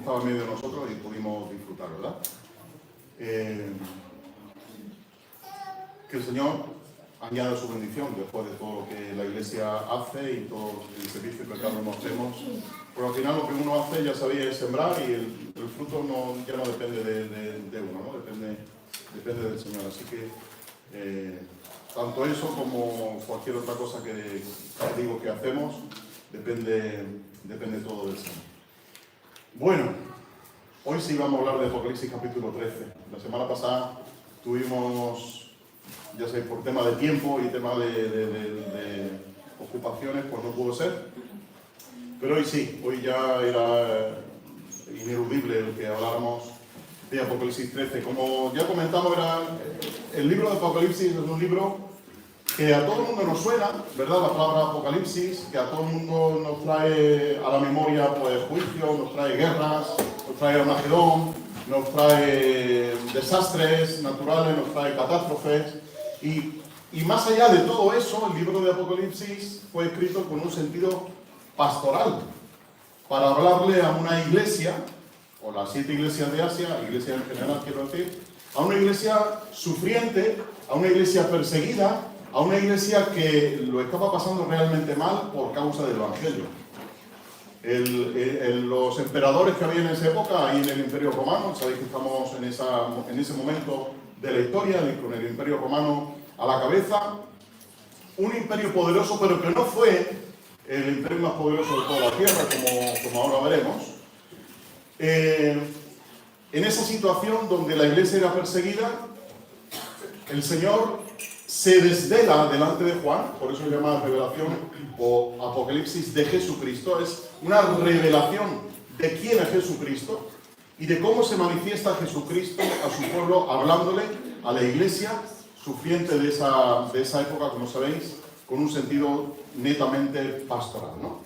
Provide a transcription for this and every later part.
estaba en medio de nosotros y pudimos disfrutar, ¿verdad? Que el Señor añada su bendición después de todo lo que la Iglesia hace y todo el servicio que cada uno hacemos. Pero al final lo que uno hace, ya sabéis, es sembrar y el fruto ya no depende de uno, ¿no? Depende del Señor. Así que tanto eso como cualquier otra cosa que digo que hacemos, depende todo del Señor. Bueno, hoy sí vamos a hablar de Apocalipsis capítulo 13. La semana pasada tuvimos, ya sé, por tema de tiempo y tema de ocupaciones, pues no pudo ser. Pero hoy sí, hoy ya era ineludible el que habláramos de Apocalipsis 13. Como ya comentamos, el libro de Apocalipsis es un libro que a todo el mundo nos suena, ¿verdad? La palabra Apocalipsis, que a todo el mundo nos trae a la memoria pues juicio, nos trae guerras, nos trae Armagedón, nos trae desastres naturales, nos trae catástrofes. Y más allá de todo eso, el libro de Apocalipsis fue escrito con un sentido pastoral, para hablarle a una iglesia, o las 7 iglesias de Asia, iglesia en general quiero decir, a una iglesia sufriente, a una iglesia perseguida, a una iglesia que lo estaba pasando realmente mal por causa del Evangelio. Los emperadores que había en esa época, ahí en el Imperio Romano, sabéis que estamos en ese momento de la historia, con el Imperio Romano a la cabeza, un imperio poderoso, pero que no fue el imperio más poderoso de toda la tierra, como ahora veremos. En esa situación donde la iglesia era perseguida, el Señor se desvela delante de Juan, por eso se llama revelación o Apocalipsis de Jesucristo. Es una revelación de quién es Jesucristo y de cómo se manifiesta Jesucristo a su pueblo, hablándole a la iglesia sufriente de esa época, como sabéis, con un sentido netamente pastoral, ¿no?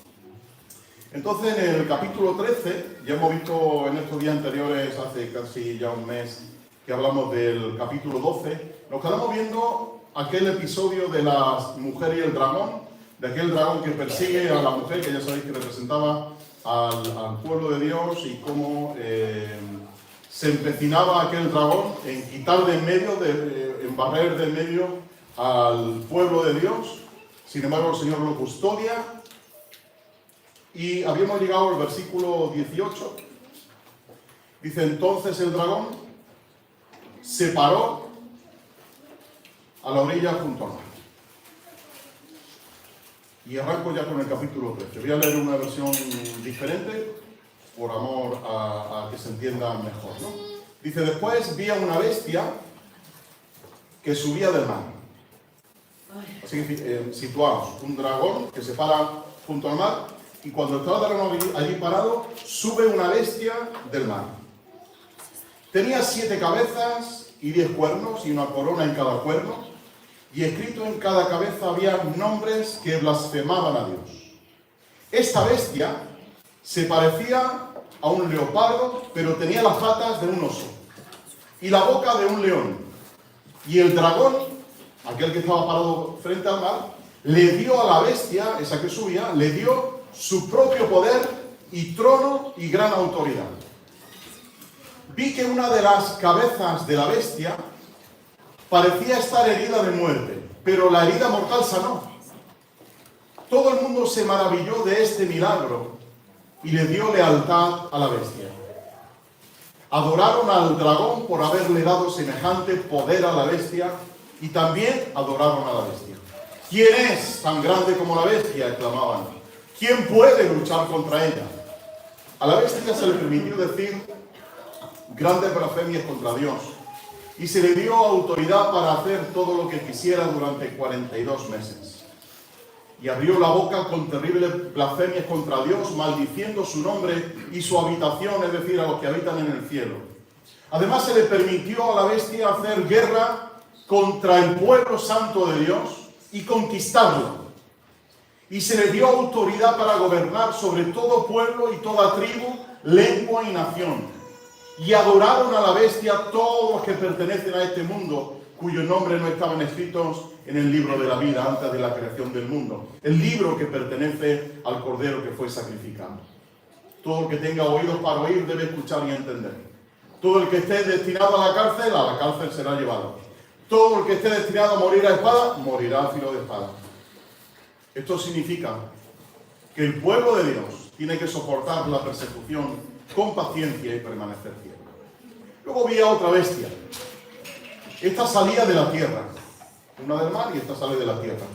Entonces, en el capítulo 13, ya hemos visto en estos días anteriores, hace casi ya un mes, que hablamos del capítulo 12, nos quedamos viendo aquel episodio de la mujer y el dragón, de aquel dragón que persigue a la mujer, que ya sabéis que representaba al pueblo de Dios, y cómo se empecinaba aquel dragón en quitar de en medio, en barrer de en medio al pueblo de Dios. Sin embargo, el Señor lo custodia. Y habíamos llegado al versículo 18. Dice: entonces el dragón se paró a la orilla junto al mar. Y arranco ya con el capítulo 13. Voy a leer una versión diferente por amor a que se entienda mejor, ¿no? Dice: después vi a una bestia que subía del mar. Así que situamos un dragón que se para junto al mar, y cuando está el dragón allí parado, sube una bestia del mar. Tenía 7 cabezas y 10 cuernos, y una corona en cada cuerno, y escrito en cada cabeza había nombres que blasfemaban a Dios. Esta bestia se parecía a un leopardo, pero tenía las patas de un oso y la boca de un león. Y el dragón, aquel que estaba parado frente al mar, le dio a la bestia, esa que subía, le dio su propio poder y trono y gran autoridad. Vi que una de las cabezas de la bestia parecía estar herida de muerte, pero la herida mortal sanó. Todo el mundo se maravilló de este milagro y le dio lealtad a la bestia. Adoraron al dragón por haberle dado semejante poder a la bestia, y también adoraron a la bestia. ¿Quién es tan grande como la bestia?, exclamaban. ¿Quién puede luchar contra ella? A la bestia se le permitió decir grandes blasfemias contra Dios, y se le dio autoridad para hacer todo lo que quisiera durante 42 meses. Y abrió la boca con terribles blasfemias contra Dios, maldiciendo su nombre y su habitación, es decir, a los que habitan en el cielo. Además, se le permitió a la bestia hacer guerra contra el pueblo santo de Dios y conquistarlo. Y se le dio autoridad para gobernar sobre todo pueblo y toda tribu, lengua y nación. Y adoraron a la bestia todos los que pertenecen a este mundo, cuyos nombres no estaban escritos en el libro de la vida antes de la creación del mundo. El libro que pertenece al Cordero que fue sacrificado. todo el que tenga oídos para oír debe escuchar y entender. Todo el que esté destinado a la cárcel será llevado. Todo el que esté destinado a morir a espada, morirá a filo de espada. Esto significa que el pueblo de Dios tiene que soportar la persecución con paciencia y permanecer fiel. Luego vi a otra bestia. Esta salía de la tierra. Una del mar y esta sale de la tierra.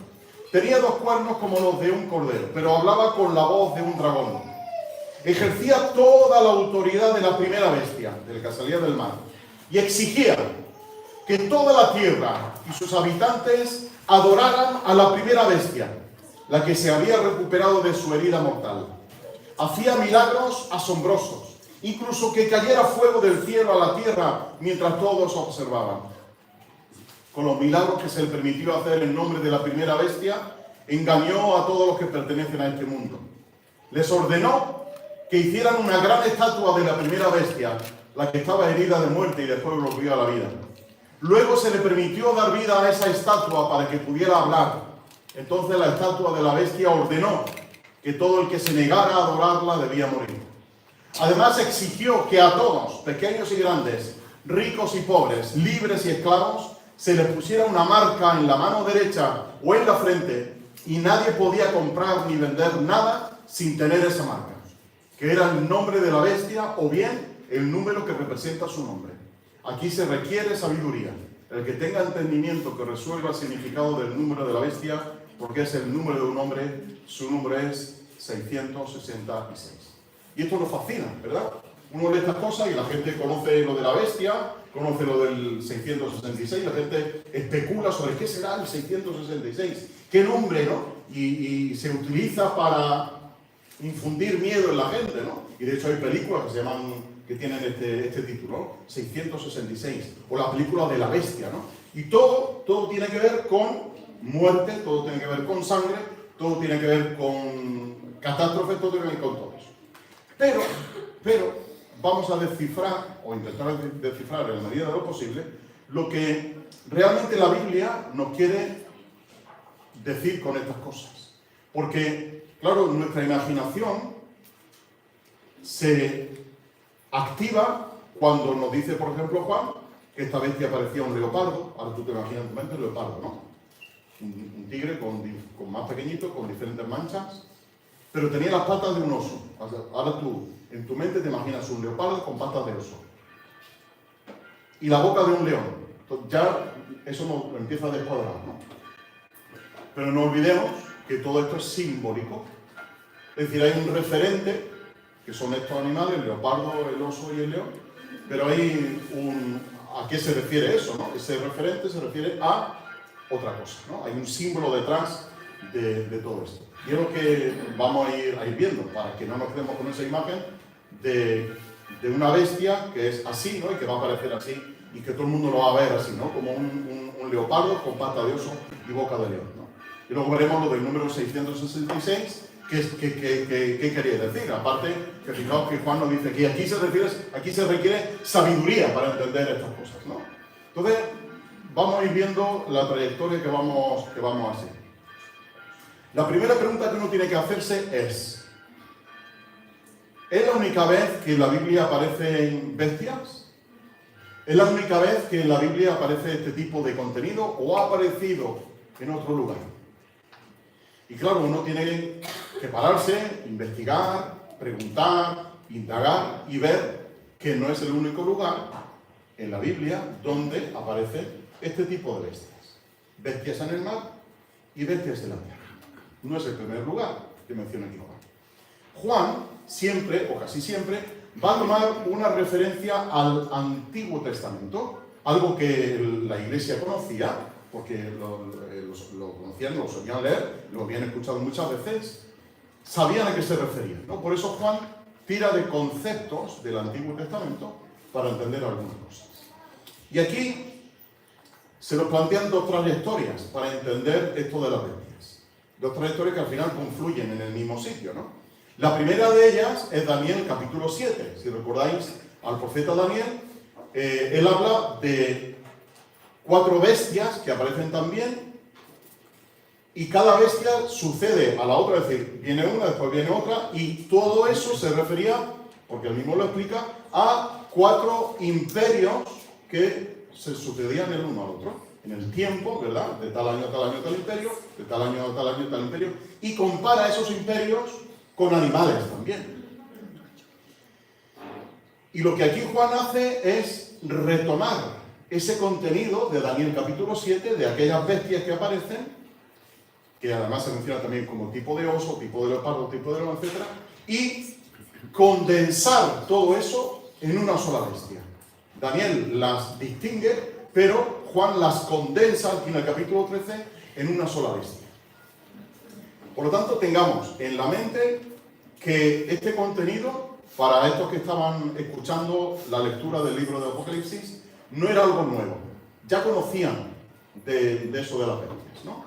Tenía 2 cuernos como los de un cordero, pero hablaba con la voz de un dragón. Ejercía toda la autoridad de la primera bestia, del que salía del mar, y exigía que toda la tierra y sus habitantes adoraran a la primera bestia, la que se había recuperado de su herida mortal. Hacía milagros asombrosos, incluso que cayera fuego del cielo a la tierra mientras todos observaban. Con los milagros que se le permitió hacer en nombre de la primera bestia, engañó a todos los que pertenecen a este mundo. Les ordenó que hicieran una gran estatua de la primera bestia, la que estaba herida de muerte y después volvió a la vida. Luego se le permitió dar vida a esa estatua para que pudiera hablar. Entonces la estatua de la bestia ordenó que todo el que se negara a adorarla debía morir. Además exigió que a todos, pequeños y grandes, ricos y pobres, libres y esclavos, se les pusiera una marca en la mano derecha o en la frente y nadie podía comprar ni vender nada sin tener esa marca, que era el nombre de la bestia o bien el número que representa su nombre. Aquí se requiere sabiduría. El que tenga entendimiento que resuelva el significado del número de la bestia, porque es el número de un hombre, su número es 666. Y esto nos fascina, ¿verdad? Uno lee estas cosas y la gente conoce lo de la bestia, conoce lo del 666, la gente especula sobre qué será el 666, qué nombre, ¿no? Y se utiliza para infundir miedo en la gente, ¿no? Y de hecho hay películas que se llaman, que tienen este título, ¿no? 666, o la película de la bestia, ¿no? Y todo tiene que ver con muerte, todo tiene que ver con sangre, todo tiene que ver con catástrofes, todo tiene que ver con todo eso. Pero vamos a descifrar, o intentar descifrar en la medida de lo posible, lo que realmente la Biblia nos quiere decir con estas cosas. Porque, claro, nuestra imaginación se activa cuando nos dice, por ejemplo, Juan, que esta bestia parecía un leopardo. Ahora tú te imaginas en tu mente un leopardo, ¿no? Un tigre con más pequeñito, con diferentes manchas, pero tenía las patas de un oso. Ahora tú, en tu mente te imaginas un leopardo con patas de oso. Y la boca de un león. Entonces, ya eso nos empieza a descuadrar, ¿no? Pero no olvidemos que todo esto es simbólico. Es decir, hay un referente, que son estos animales, el leopardo, el oso y el león, pero hay ¿a qué se refiere eso, no? Ese referente se refiere a otra cosa, ¿no? Hay un símbolo detrás de todo esto. Y es lo que vamos a ir viendo, para que no nos quedemos con esa imagen de una bestia que es así, ¿no? Y que va a aparecer así, y que todo el mundo lo va a ver así, ¿no? Como un leopardo con pata de oso y boca de león, ¿no? Y luego veremos lo del número 666, ¿qué quería decir? Aparte, que fijaos que Juan nos dice que aquí se requiere sabiduría para entender estas cosas, ¿no? Entonces, vamos a ir viendo la trayectoria que vamos a hacer. La primera pregunta que uno tiene que hacerse es la única vez que en la Biblia aparecen bestias? ¿Es la única vez que en la Biblia aparece este tipo de contenido o ha aparecido en otro lugar? Y claro, uno tiene que pararse, investigar, preguntar, indagar y ver que no es el único lugar en la Biblia donde aparece este tipo de bestias. Bestias en el mar y bestias en la tierra. No es el primer lugar que menciona aquí Juan. Juan siempre, o casi siempre, va a tomar una referencia al Antiguo Testamento, algo que la Iglesia conocía, porque lo conocían, lo solían leer, lo habían escuchado muchas veces, sabían a qué se refería, ¿no? Por eso Juan tira de conceptos del Antiguo Testamento para entender algunas cosas. Y aquí se nos plantean dos trayectorias para entender esto de las bestias. Dos trayectorias que al final confluyen en el mismo sitio, ¿no? La primera de ellas es Daniel capítulo 7. Si recordáis al profeta Daniel, él habla de 4 bestias que aparecen también y cada bestia sucede a la otra, es decir, viene una, después viene otra, y todo eso se refería, porque él mismo lo explica, a 4 imperios que se sucedían el uno al otro, en el tiempo, ¿verdad? De tal año a tal año tal imperio, de tal año a tal año tal imperio, y compara esos imperios con animales también. Y lo que aquí Juan hace es retomar ese contenido de Daniel capítulo 7, de aquellas bestias que aparecen, que además se menciona también como tipo de oso, tipo de leopardo, tipo de león, etc., y condensar todo eso en una sola bestia. Daniel las distingue, pero Juan las condensa aquí en el capítulo 13 en una sola bestia. Por lo tanto, tengamos en la mente que este contenido, para estos que estaban escuchando la lectura del libro de Apocalipsis, no era algo nuevo. Ya conocían de eso de las bestias, ¿no?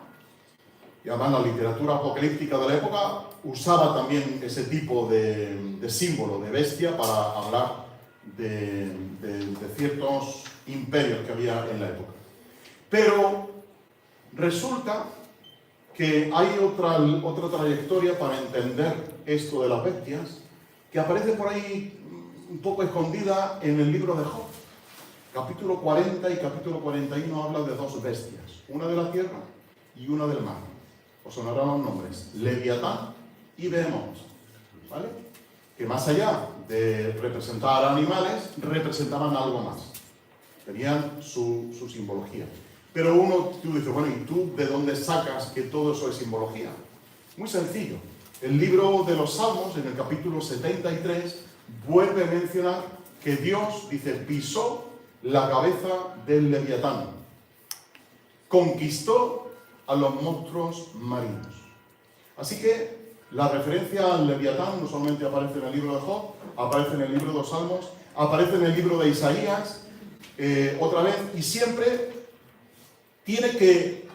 Y además la literatura apocalíptica de la época usaba también ese tipo de símbolo, de bestia, para hablar de ciertos imperios que había en la época. Pero resulta que hay otra trayectoria para entender esto de las bestias, que aparece por ahí un poco escondida en el libro de Job. Capítulo 40 y capítulo 41 habla de 2 bestias, una de la tierra y una del mar. Os sonarán los nombres, Leviatán y Behemoth, ¿vale? Que más allá de representar animales, representaban algo más. Tenían su simbología. Pero tú dices, bueno, ¿y tú de dónde sacas que todo eso es simbología? Muy sencillo. El libro de los Salmos, en el capítulo 73, vuelve a mencionar que Dios, dice, pisó la cabeza del Leviatán. Conquistó a los monstruos marinos. Así que la referencia al Leviatán no solamente aparece en el libro de Job, aparece en el libro de los Salmos, aparece en el libro de Isaías, otra vez, y siempre tiene que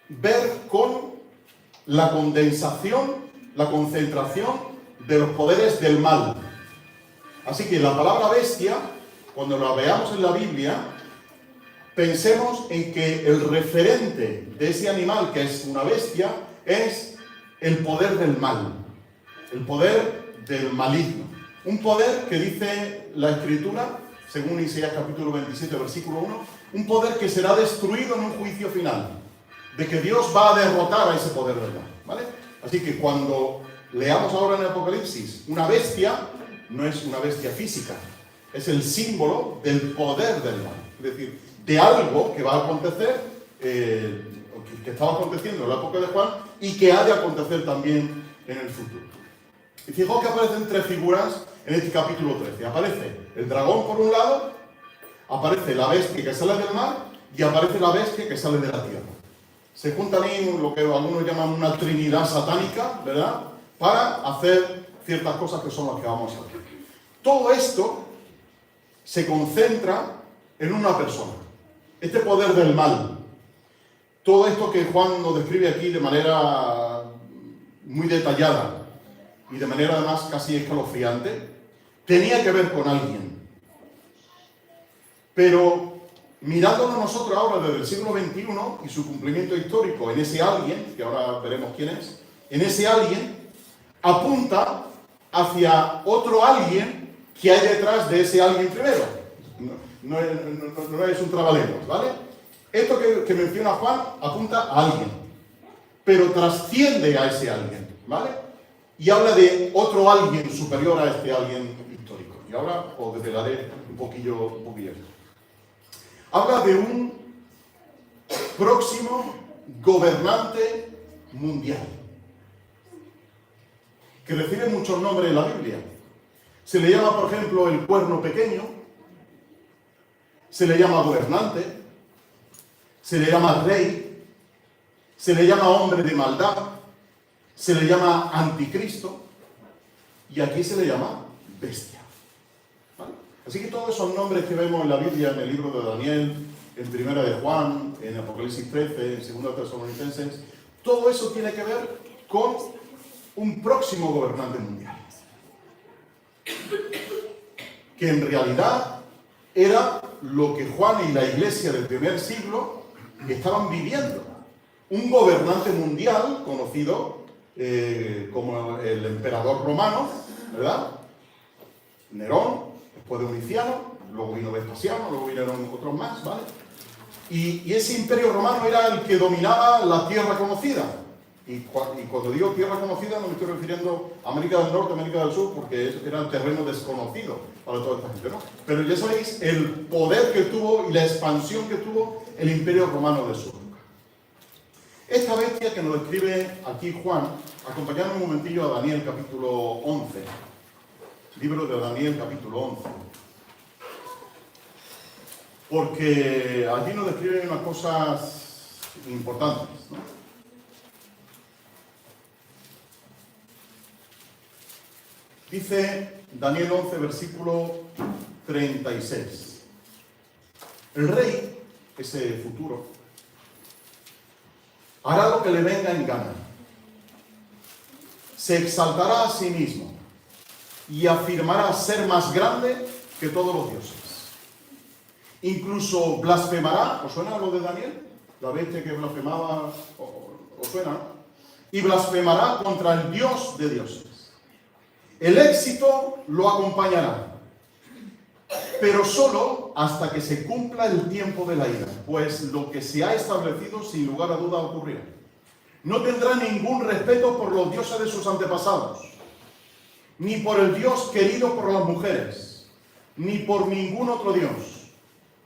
ver con la condensación, la concentración de los poderes del mal. Así que la palabra bestia, cuando la veamos en la Biblia, pensemos en que el referente de ese animal, que es una bestia, es el poder del mal, el poder del maligno. Un poder que dice la Escritura, según Isaías capítulo 27, versículo 1, un poder que será destruido en un juicio final, de que Dios va a derrotar a ese poder del mal, ¿vale? Así que cuando leamos ahora en el Apocalipsis una bestia, no es una bestia física, es el símbolo del poder del mal, es decir, de algo que va a acontecer, que estaba aconteciendo en la época de Juan y que ha de acontecer también en el futuro. Y fijaos que aparecen 3 figuras en este capítulo 13. Aparece el dragón por un lado, aparece la bestia que sale del mar y aparece la bestia que sale de la tierra. Se juntan ahí lo que algunos llaman una trinidad satánica, ¿verdad? Para hacer ciertas cosas que son las que vamos a ver. Todo esto se concentra en una persona. Este poder del mal. Todo esto que Juan nos describe aquí de manera muy detallada y de manera además casi escalofriante, tenía que ver con alguien. Pero mirándonos nosotros ahora desde el siglo XXI y su cumplimiento histórico en ese alguien, que ahora veremos quién es, en ese alguien apunta hacia otro alguien que hay detrás de ese alguien primero. No es un trabalengua, ¿vale? Esto que menciona Juan apunta a alguien, pero trasciende a ese alguien, ¿vale? Y habla de otro alguien superior a este alguien histórico. Y ahora os desvelaré un poquillo esto. Habla de un próximo gobernante mundial, que recibe muchos nombres en la Biblia. Se le llama, por ejemplo, el cuerno pequeño, se le llama gobernante, se le llama rey, se le llama hombre de maldad, se le llama anticristo y aquí se le llama bestia. ¿Vale? Así que todos esos nombres que vemos en la Biblia, en el libro de Daniel, en Primera de Juan, en Apocalipsis 13, en Segunda de Tesalonicenses, todo eso tiene que ver con un próximo gobernante mundial. Que en realidad era lo que Juan y la iglesia del primer siglo estaban viviendo. un gobernante mundial conocido como el emperador romano, ¿verdad? Nerón, después de Domiciano, luego vino Vespasiano, luego vinieron otros más, ¿vale? Y ese imperio romano era el que dominaba la tierra conocida. Y cuando digo tierra conocida no me estoy refiriendo a América del Norte, América del Sur, porque era el terreno desconocido para toda esta gente, ¿no? Pero ya sabéis el poder que tuvo y la expansión que tuvo el imperio romano de su época. Esta bestia que nos describe aquí Juan, acompañadme un momentillo a Daniel capítulo 11. Libro de Daniel capítulo 11. Porque allí nos describen unas cosas importantes, ¿no? Dice Daniel 11, versículo 36. El rey, ese futuro, hará lo que le venga en gana. Se exaltará a sí mismo y afirmará ser más grande que todos los dioses. Incluso blasfemará, ¿os suena lo de Daniel? La bestia que blasfemaba, ¿os suena? Y blasfemará contra el Dios de dioses. El éxito lo acompañará, pero solo hasta que se cumpla el tiempo de la ira, pues lo que se ha establecido sin lugar a duda ocurrirá. No tendrá ningún respeto por los dioses de sus antepasados, ni por el Dios querido por las mujeres, ni por ningún otro Dios,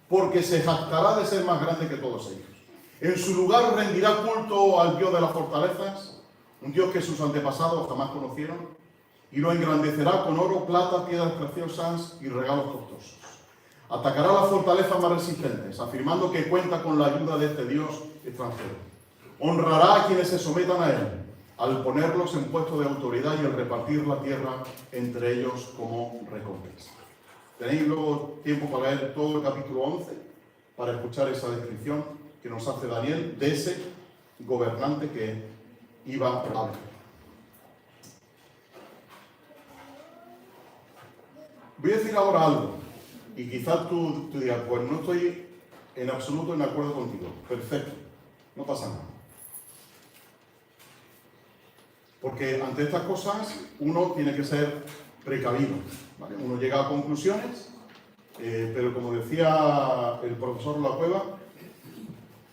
porque se jactará de ser más grande que todos ellos. En su lugar rendirá culto al Dios de las fortalezas, un Dios que sus antepasados jamás conocieron, y lo engrandecerá con oro, plata, piedras preciosas y regalos costosos. Atacará las fortalezas más resistentes, afirmando que cuenta con la ayuda de este Dios extranjero. Honrará a quienes se sometan a él, al ponerlos en puesto de autoridad y al repartir la tierra entre ellos como recompensa. Tenéis luego tiempo para leer todo el capítulo 11, para escuchar esa descripción que nos hace Daniel de ese gobernante que iba a venir. Voy a decir ahora algo, y quizás tú digas, pues no estoy en absoluto en acuerdo contigo. Perfecto, no pasa nada. Porque ante estas cosas uno tiene que ser precavido, ¿vale? Uno llega a conclusiones, pero como decía el profesor La Cueva,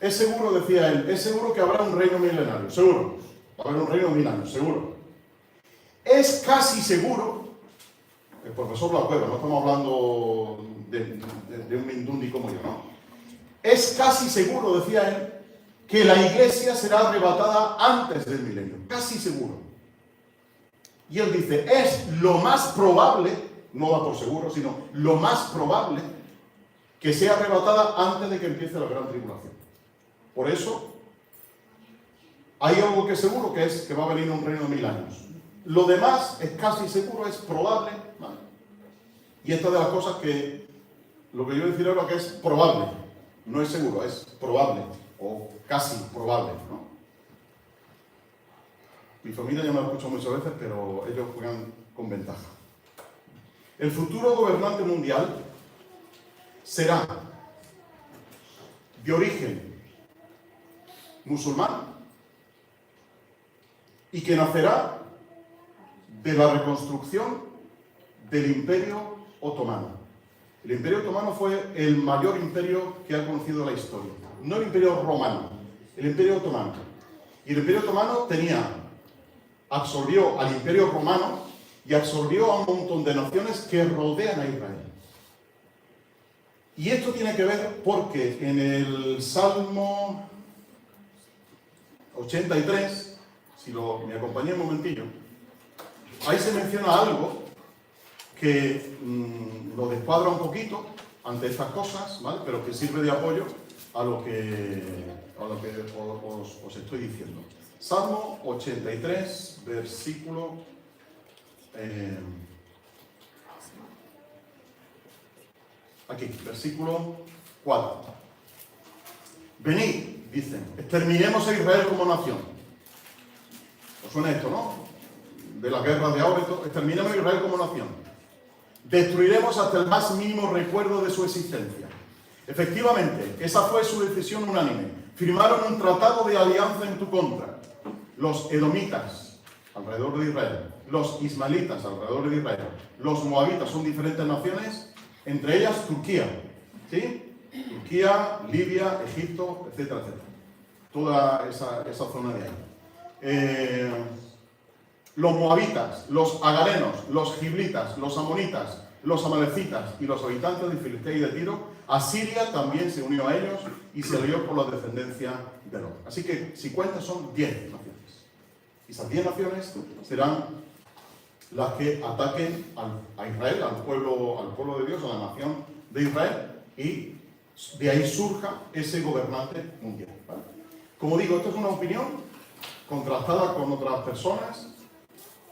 es seguro, decía él, es seguro que habrá un reino milenario, seguro. Va a haber un reino milenario, seguro. Es casi seguro. El profesor La Cueva, no estamos hablando de un mindundi como yo, ¿no? Es casi seguro, decía él, que la iglesia será arrebatada antes del milenio. Casi seguro. Y él dice, es lo más probable, no da por seguro, sino lo más probable que sea arrebatada antes de que empiece la gran tribulación. Por eso, hay algo que es seguro, que es que va a venir un reino de 1000 años. Lo demás es casi seguro, es probable, ¿vale? Y esta de las cosas que, lo que yo voy a decir ahora que es probable, no es seguro, es probable, o casi probable, ¿no? Mi familia ya me lo ha escuchado muchas veces, pero ellos juegan con ventaja. El futuro gobernante mundial será de origen musulmán y que nacerá de la reconstrucción del Imperio Otomano. El Imperio Otomano fue el mayor imperio que ha conocido la historia. No el Imperio Romano, el Imperio Otomano. Y el Imperio Otomano absorbió al Imperio Romano y absorbió a un montón de naciones que rodean a Israel. Y esto tiene que ver porque en el Salmo 83, si me acompañé un momentillo, ahí se menciona algo que lo descuadra un poquito ante estas cosas, ¿vale? Pero que sirve de apoyo a lo que os estoy diciendo. Salmo 83, versículo... aquí, versículo 4. Venid, dicen, exterminemos a Israel como nación. ¿Os suena esto, no? De las guerras de ahora y todo. Exterminemos a Israel como nación. Destruiremos hasta el más mínimo recuerdo de su existencia. Efectivamente, esa fue su decisión unánime. firmaron un tratado de alianza en tu contra. Los edomitas, alrededor de Israel, los ismaelitas, alrededor de Israel, los moabitas, son diferentes naciones, entre ellas Turquía, ¿sí? Turquía, Libia, Egipto, etcétera, etcétera. Toda esa zona de ahí. Los moabitas, los agarenos, los giblitas, los amonitas, los amalecitas y los habitantes de Filistea y de Tiro, Asiria también se unió a ellos y se alió por la descendencia de Lot. Así que, si cuentas, son 10 naciones. Y esas 10 naciones serán las que ataquen a Israel, al pueblo de Dios, a la nación de Israel, y de ahí surja ese gobernante mundial, ¿vale? Como digo, esto es una opinión contrastada con otras personas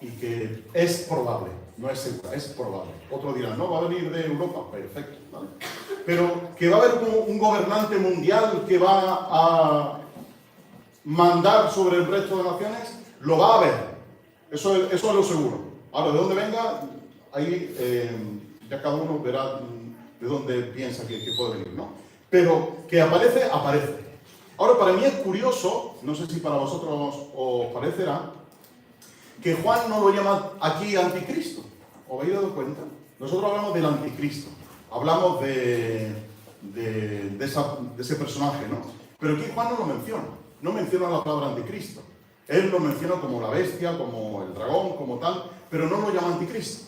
y que es probable, no es segura, es probable. Otros dirán, no, va a venir de Europa, perfecto, ¿vale? Pero que va a haber un gobernante mundial que va a mandar sobre el resto de naciones, lo va a haber. Eso es lo seguro. Ahora, de dónde venga, ahí ya cada uno verá de dónde piensa que puede venir, ¿no? Pero que aparece, aparece. Ahora, para mí es curioso, no sé si para vosotros os parecerá, que Juan no lo llama aquí anticristo. ¿Os habéis dado cuenta? Nosotros hablamos del anticristo, hablamos de ese personaje, ¿no? Pero aquí Juan no lo menciona, no menciona la palabra anticristo. Él lo menciona como la bestia, como el dragón, como tal, pero no lo llama anticristo.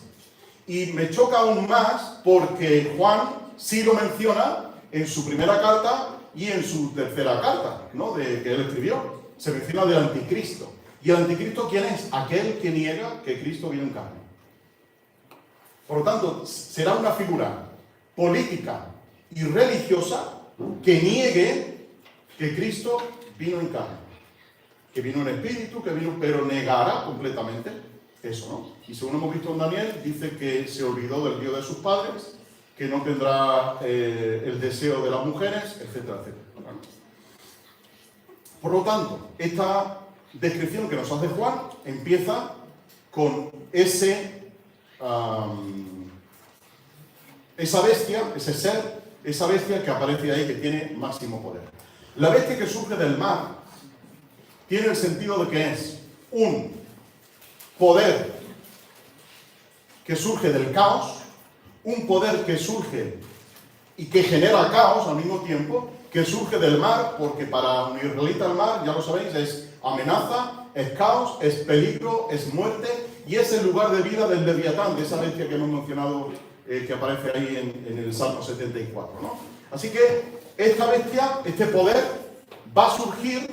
Y me choca aún más porque Juan sí lo menciona en su primera carta y en su tercera carta, ¿no? Que él escribió. Se menciona del anticristo. ¿Y el anticristo quién es? Aquel que niega que Cristo vino en carne. Por lo tanto, será una figura política y religiosa que niegue que Cristo vino en carne. Que vino en espíritu, que vino, pero negará completamente eso, ¿no? Y según hemos visto en Daniel, dice que se olvidó del Dios de sus padres, que no tendrá el deseo de las mujeres, etcétera, etcétera. Por lo tanto, esta descripción que nos hace Juan empieza con esa bestia, ese ser, esa bestia que aparece ahí, que tiene máximo poder. La bestia que surge del mar tiene el sentido de que es un poder que surge del caos, un poder que surge y que genera caos al mismo tiempo, que surge del mar, porque para un israelita el mar, ya lo sabéis, es amenaza, es caos, es peligro, es muerte, y es el lugar de vida del Leviatán, de esa bestia que hemos mencionado, que aparece ahí en el Salmo 74, ¿no? Así que esta bestia, este poder, va a surgir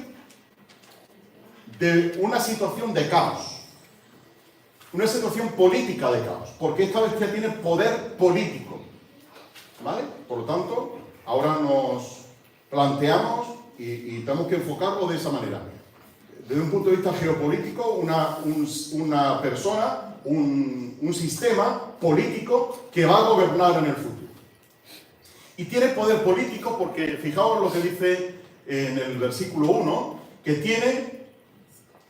de una situación de caos, una situación política de caos, porque esta bestia tiene poder político, ¿vale? Por lo tanto, ahora nos planteamos y tenemos que enfocarlo de esa manera. Desde un punto de vista geopolítico, una persona, un sistema político que va a gobernar en el futuro. Y tiene poder político porque, fijaos lo que dice en el versículo 1, que tiene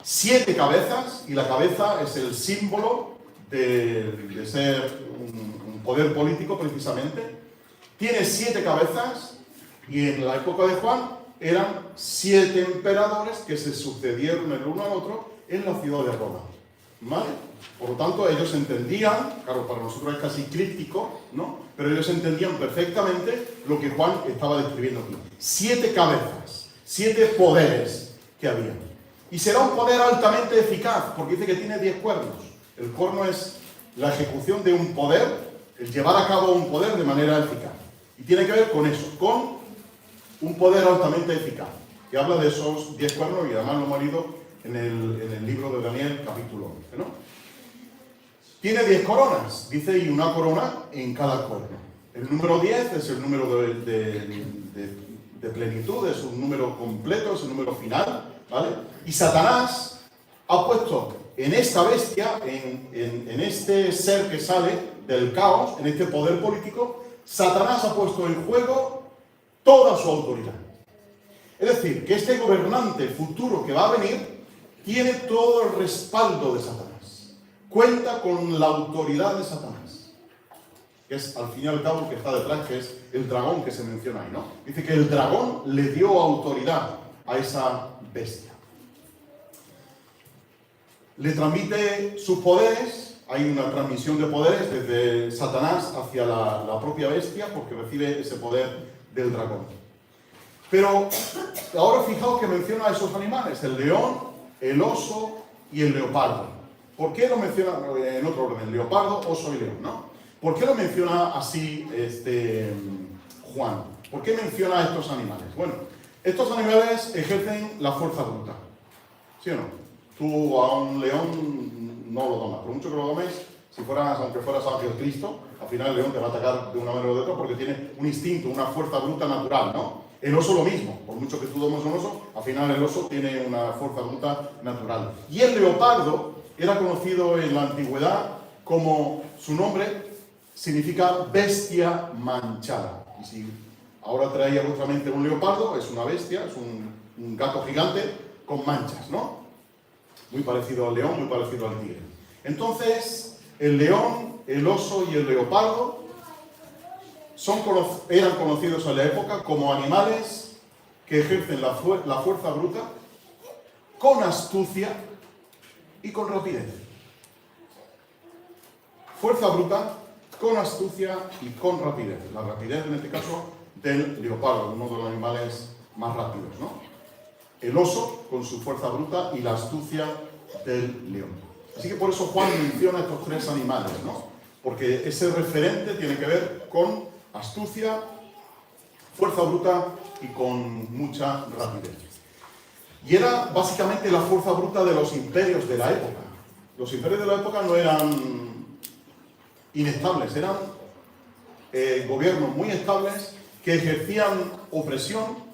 7 cabezas, y la cabeza es el símbolo de ser un poder político precisamente. Tiene 7 cabezas, y en la época de Juan eran 7 emperadores que se sucedieron el uno al otro en la ciudad de Roma, ¿vale? Por lo tanto, ellos entendían, claro, para nosotros es casi críptico, ¿no? Pero ellos entendían perfectamente lo que Juan estaba describiendo aquí. 7 cabezas, 7 poderes que había. Y será un poder altamente eficaz, porque dice que tiene 10 cuernos. El cuerno es la ejecución de un poder, el llevar a cabo un poder de manera eficaz. Y tiene que ver con eso, con un poder altamente eficaz, que habla de esos 10 cuernos, y además lo hemos leído en el libro de Daniel, capítulo 11, ¿no? Tiene 10 coronas, dice, y una corona en cada cuerno. El número 10 es el número de plenitud, es un número completo, es un número final, ¿vale? Y Satanás ha puesto en esta bestia, en este ser que sale del caos, en este poder político, Satanás ha puesto en juego toda su autoridad. Es decir, que este gobernante futuro que va a venir tiene todo el respaldo de Satanás. Cuenta con la autoridad de Satanás, que es al fin y al cabo el que está detrás, que es el dragón que se menciona ahí, ¿no? Dice que el dragón le dio autoridad a esa bestia. Le transmite sus poderes, hay una transmisión de poderes desde Satanás hacia la propia bestia, porque recibe ese poder del dragón. Pero ahora fijaos que menciona a esos animales, el león, el oso y el leopardo. ¿Por qué lo menciona en otro orden? Leopardo, oso y león, ¿no? ¿Por qué lo menciona así Juan? ¿Por qué menciona a estos animales? Bueno, estos animales ejercen la fuerza bruta, ¿sí o no? Tú a un león no lo tomas, por mucho que lo tomes, aunque fueras ángel Cristo, al final el león te va a atacar de una manera o de otra porque tiene un instinto, una fuerza bruta natural, ¿no? El oso lo mismo, por mucho que tú tomes un oso, al final el oso tiene una fuerza bruta natural. Y el leopardo era conocido en la antigüedad como, su nombre significa bestia manchada. Y si ahora traía a vuestra mente un leopardo, es una bestia, es un gato gigante con manchas, ¿no? Muy parecido al león, muy parecido al tigre. Entonces, el león, el oso y el leopardo eran conocidos en la época como animales que ejercen la fuerza bruta con astucia y con rapidez. Fuerza bruta con astucia y con rapidez. La rapidez, en este caso, del leopardo, uno de los animales más rápidos, ¿no? El oso con su fuerza bruta y la astucia del león. Así que por eso Juan menciona estos tres animales, ¿no? Porque ese referente tiene que ver con astucia, fuerza bruta y con mucha rapidez. Y era básicamente la fuerza bruta de los imperios de la época. Los imperios de la época no eran inestables, eran gobiernos muy estables que ejercían opresión,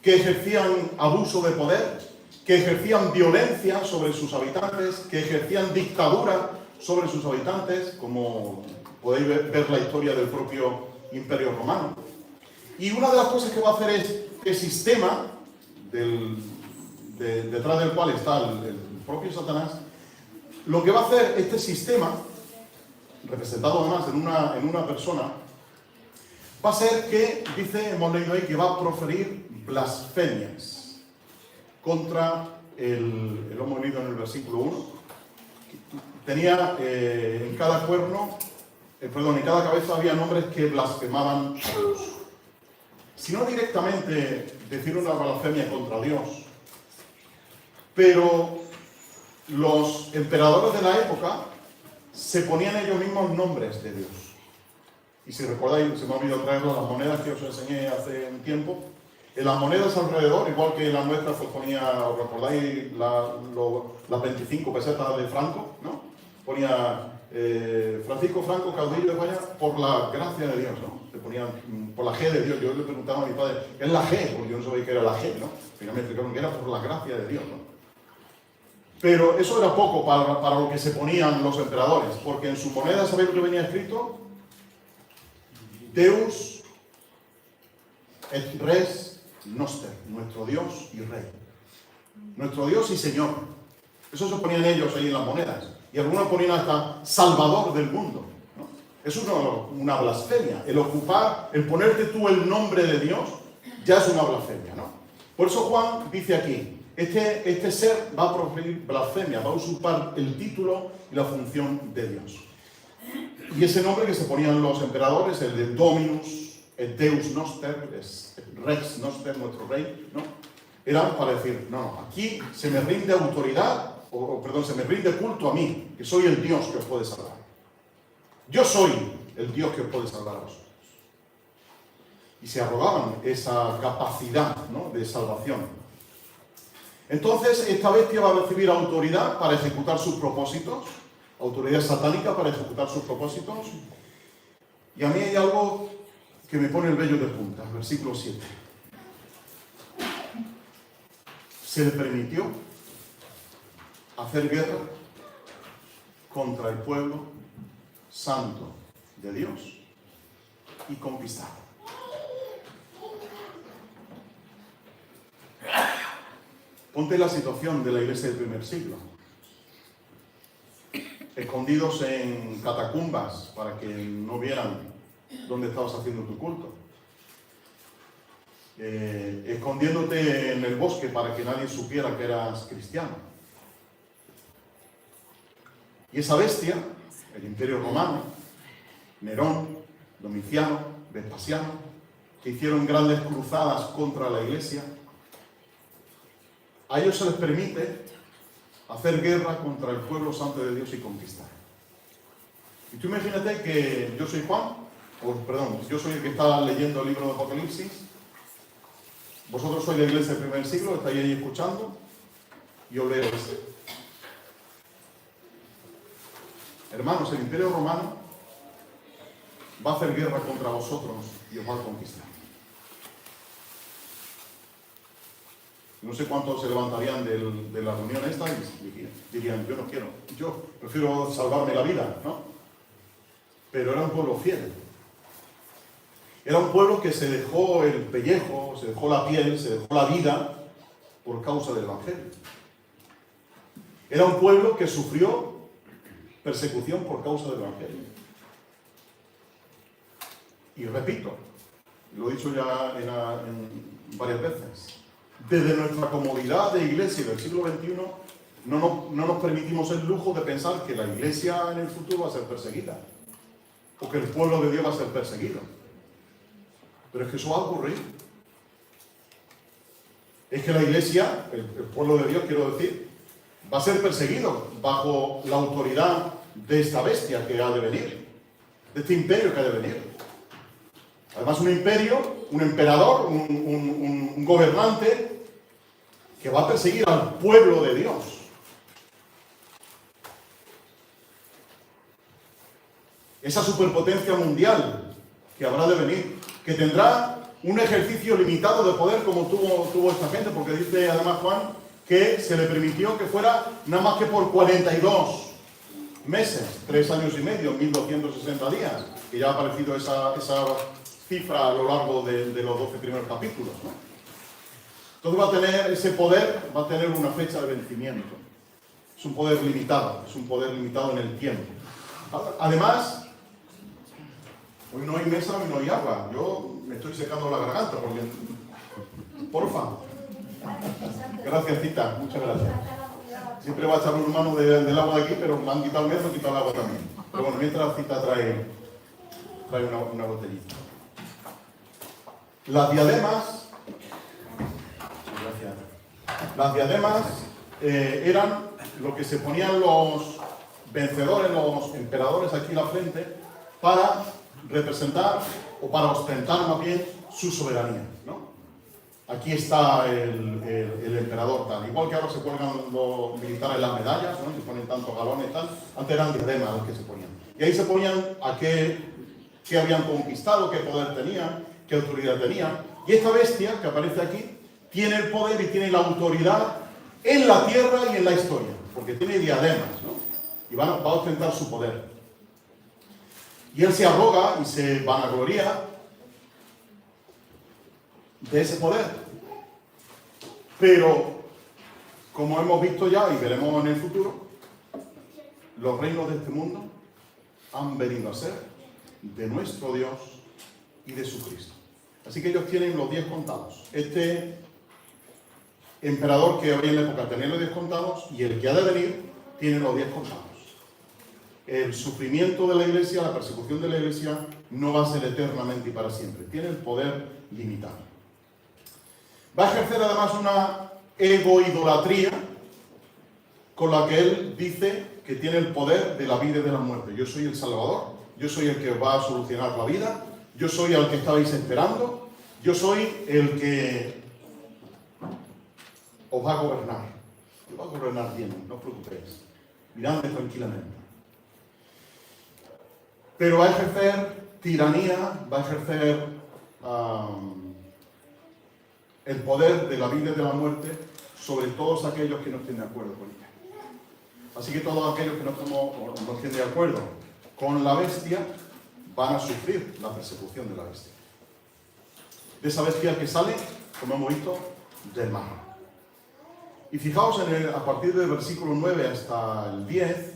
que ejercían abuso de poder, que ejercían violencia sobre sus habitantes, que ejercían dictadura sobre sus habitantes, como podéis ver la historia del propio Imperio Romano. Y una de las cosas que va a hacer es el sistema detrás del cual está el propio Satanás. Lo que va a hacer este sistema, representado además en una persona, va a ser que, hemos leído ahí, que va a proferir blasfemias contra lo hemos leído en el versículo 1. Tenía en cada en cada cabeza había nombres que blasfemaban a Dios. Si no directamente decir una blasfemia contra Dios, pero los emperadores de la época se ponían ellos mismos nombres de Dios. Y si recordáis, se me ha olvidado traerlo, las monedas que os enseñé hace un tiempo, en las monedas alrededor, igual que en las nuestras, pues ponía, ¿os recordáis las 25 pesetas de Franco? ¿No? Ponía Francisco Franco, caudillo de España, por la gracia de Dios, ¿no? Le ponían por la G de Dios. Yo le preguntaba a mi padre, ¿qué es la G? Porque yo no sabía qué era la G, ¿no? Finalmente explicaron que era por la gracia de Dios, ¿no? Pero eso era poco para lo que se ponían los emperadores, porque en su moneda, ¿sabéis lo que venía escrito? Deus et res noster, nuestro Dios y Rey. Nuestro Dios y Señor. Eso se ponían ellos ahí en las monedas. Y algunos ponían hasta Salvador del mundo, ¿no? Es una blasfemia. El ponerte tú el nombre de Dios ya es una blasfemia, ¿no? Por eso Juan dice aquí, este ser va a proferir blasfemia, va a usurpar el título y la función de Dios. Y ese nombre que se ponían los emperadores, el de Dominus, el Deus Noster, es Rex Noster, nuestro rey, ¿no? Era para decir, no, aquí se me rinde autoridad, se me rinde culto a mí, que soy el Dios que os puede salvar. Yo soy el Dios que os puede salvar a vosotros. Y se arrogaban esa capacidad, ¿no?, de salvación. Entonces, esta bestia va a recibir autoridad para ejecutar sus propósitos, autoridad satánica para ejecutar sus propósitos. Y a mí hay algo que me pone el vello de punta, versículo 7. Se le permitió hacer guerra contra el pueblo santo de Dios y conquistar. Ponte la situación de la iglesia del primer siglo. Escondidos en catacumbas para que no vieran dónde estabas haciendo tu culto. escondiéndote en el bosque para que nadie supiera que eras cristiano. Y esa bestia, el Imperio Romano, Nerón, Domiciano, Vespasiano, que hicieron grandes cruzadas contra la Iglesia, a ellos se les permite hacer guerra contra el pueblo santo de Dios y conquistar. Y tú imagínate que yo soy Juan, yo soy el que está leyendo el libro de Apocalipsis, vosotros sois la iglesia del primer siglo, estáis ahí escuchando, y os leo esto. Hermanos, el Imperio Romano va a hacer guerra contra vosotros y os va a conquistar. No sé cuántos se levantarían de la reunión esta y dirían, yo no quiero, yo prefiero salvarme la vida, ¿no? Pero era un pueblo fiel. Era un pueblo que se dejó el pellejo, se dejó la piel, se dejó la vida por causa del Evangelio. Era un pueblo que sufrió persecución por causa del Evangelio. Y repito, lo he dicho ya en varias veces, desde nuestra comodidad de iglesia del siglo XXI no nos permitimos el lujo de pensar que la iglesia en el futuro va a ser perseguida o que el pueblo de Dios va a ser perseguido. Pero es que eso va a ocurrir. Es que la iglesia, el pueblo de Dios, quiero decir, va a ser perseguido bajo la autoridad de esta bestia que ha de venir, de este imperio que ha de venir. Además, un imperio, un emperador, un gobernante que va a perseguir al pueblo de Dios. Esa superpotencia mundial que habrá de venir, que tendrá un ejercicio limitado de poder como tuvo esta gente, porque dice además Juan que se le permitió que fuera nada más que por 42 meses, 3 años y medio, 1260 días, que ya ha aparecido esa cifra a lo largo de los 12 primeros capítulos, ¿no? Entonces va a tener ese poder, va a tener una fecha de vencimiento. Es un poder limitado en el tiempo. Además, hoy no hay mesa, hoy no hay agua. Yo me estoy secando la garganta porque... Porfa. Gracias, Cita. Muchas gracias. Siempre va a echar un mano del agua de aquí, pero me han quitado el mesa, me han quitado el agua también. Pero bueno, mientras Cita trae una botellita. Las diademas... Gracias. Las diademas eran lo que se ponían los vencedores, los emperadores aquí en la frente, para representar, o para ostentar más bien, su soberanía, ¿no? Aquí está el emperador tal. Igual que ahora se cuelgan los militares las medallas, ¿no? Se ponen tantos galones y tal. Antes eran diademas los que se ponían. Y ahí se ponían a qué habían conquistado, qué poder tenían, qué autoridad tenían. Y esta bestia que aparece aquí tiene el poder y tiene la autoridad en la tierra y en la historia, porque tiene diademas, ¿no? Y va a ostentar su poder. Y él se arroga y se vanagloria de ese poder. Pero, como hemos visto ya y veremos en el futuro, los reinos de este mundo han venido a ser de nuestro Dios y de su Cristo. Así que ellos tienen los 10 contados. Este emperador que había en la época tenía los 10 contados y el que ha de venir tiene los 10 contados. El sufrimiento de la iglesia, la persecución de la iglesia no va a ser eternamente y para siempre. Tiene el poder limitado. Va a ejercer además una egoidolatría con la que él dice que tiene el poder de la vida y de la muerte. Yo soy el Salvador, yo soy el que va a solucionar la vida, yo soy al que estabais esperando, yo soy el que os va a gobernar. Os va a gobernar bien, no os preocupéis. Miradme tranquilamente. Pero va a ejercer tiranía, va a ejercer el poder de la vida y de la muerte sobre todos aquellos que no estén de acuerdo con ella. Así que todos aquellos que no estén de acuerdo con la bestia van a sufrir la persecución de la bestia. De esa bestia que sale, como hemos visto, del mar. Y fijaos a partir del versículo 9 hasta el 10,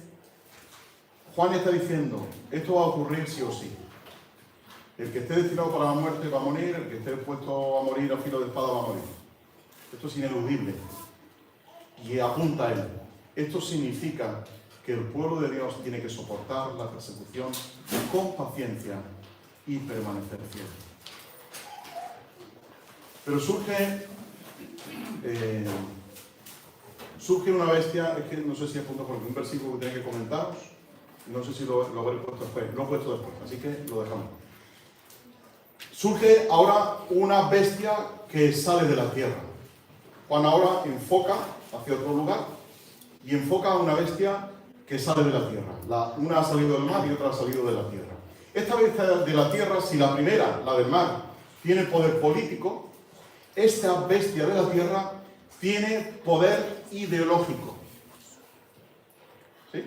Juan está diciendo, esto va a ocurrir sí o sí. El que esté destinado para la muerte va a morir, el que esté puesto a morir a filo de espada va a morir. Esto es ineludible. Y apunta a él. Esto significa que el pueblo de Dios tiene que soportar la persecución con paciencia y permanecer fiel. Pero surge una bestia, es que no sé si apunto porque un versículo que tiene que comentaros, no sé si lo habré puesto después, lo he puesto después, así que lo dejamos. Surge ahora una bestia que sale de la tierra. Juan ahora enfoca hacia otro lugar y enfoca a una bestia que sale de la tierra. Una ha salido del mar y otra ha salido de la tierra. Esta bestia de la tierra, si la primera, la del mar, tiene poder político, esta bestia de la tierra tiene poder ideológico. ¿Sí?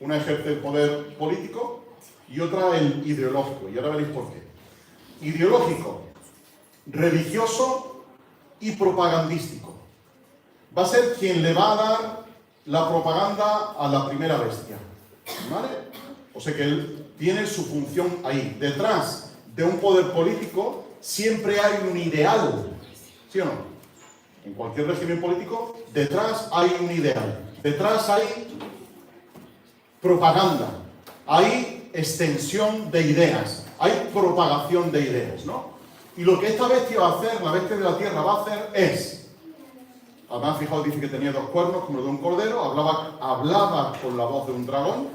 Una ejerce el poder político y otra el ideológico. Y ahora veréis por qué. Ideológico, religioso y propagandístico. Va a ser quien le va a dar la propaganda a la primera bestia. ¿Vale? O sea que él tiene su función ahí. Detrás de un poder político siempre hay un ideal. ¿Sí o no? En cualquier régimen político, detrás hay un ideal. Detrás hay propaganda. Hay extensión de ideas. Hay propagación de ideas, ¿no? Y lo que esta bestia va a hacer, la bestia de la tierra va a hacer es, además fijaos, dice que tenía 2 cuernos como los de un cordero, hablaba con la voz de un dragón,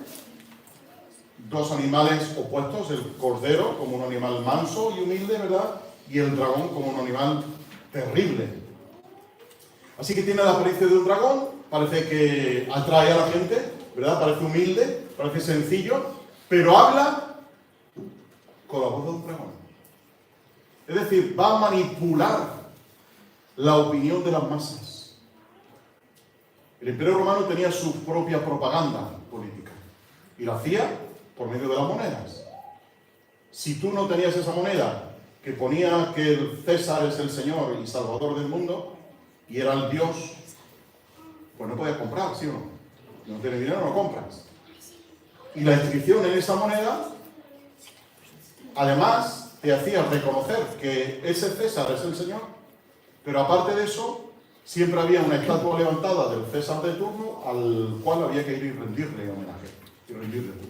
2 animales opuestos, el cordero como un animal manso y humilde, ¿verdad? Y el dragón como un animal terrible. Así que tiene la apariencia de un dragón, parece que atrae a la gente, ¿verdad? Parece humilde, parece sencillo, pero habla con la voz de un dragón. Es decir, va a manipular la opinión de las masas. El Imperio Romano tenía su propia propaganda política y la hacía por medio de las monedas. Si tú no tenías esa moneda que ponía que el César es el Señor y Salvador del mundo y era el Dios, pues no podías comprar, ¿sí o no? Si no tienes dinero, no compras. Y la inscripción en esa moneda además te hacía reconocer que ese César es el Señor, pero aparte de eso, siempre había una estatua levantada del César de turno al cual había que ir y rendirle homenaje y rendirle culto.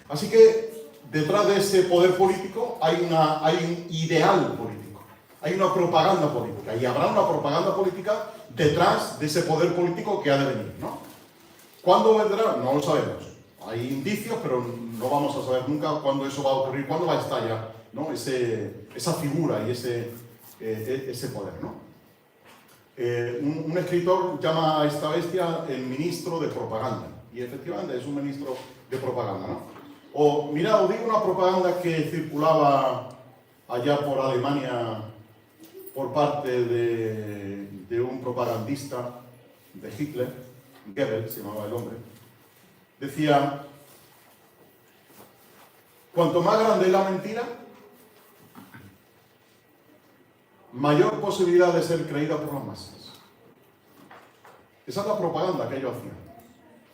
Así que detrás de ese poder político hay un ideal político, hay una propaganda política, y habrá una propaganda política detrás de ese poder político que ha de venir, ¿no? ¿Cuándo vendrá? No lo sabemos. Hay indicios, pero no vamos a saber nunca cuándo eso va a ocurrir, cuándo va a estallar, ¿no? Esa figura y ese poder, ¿no? Un escritor llama a esta bestia el ministro de propaganda, y efectivamente es un ministro de propaganda, ¿no? O, mirad, os digo una propaganda que circulaba allá por Alemania por parte de un propagandista de Hitler, Goebbels se llamaba el hombre. Decía, cuanto más grande es la mentira, mayor posibilidad de ser creída por las masas. Esa es la propaganda que ellos hacían.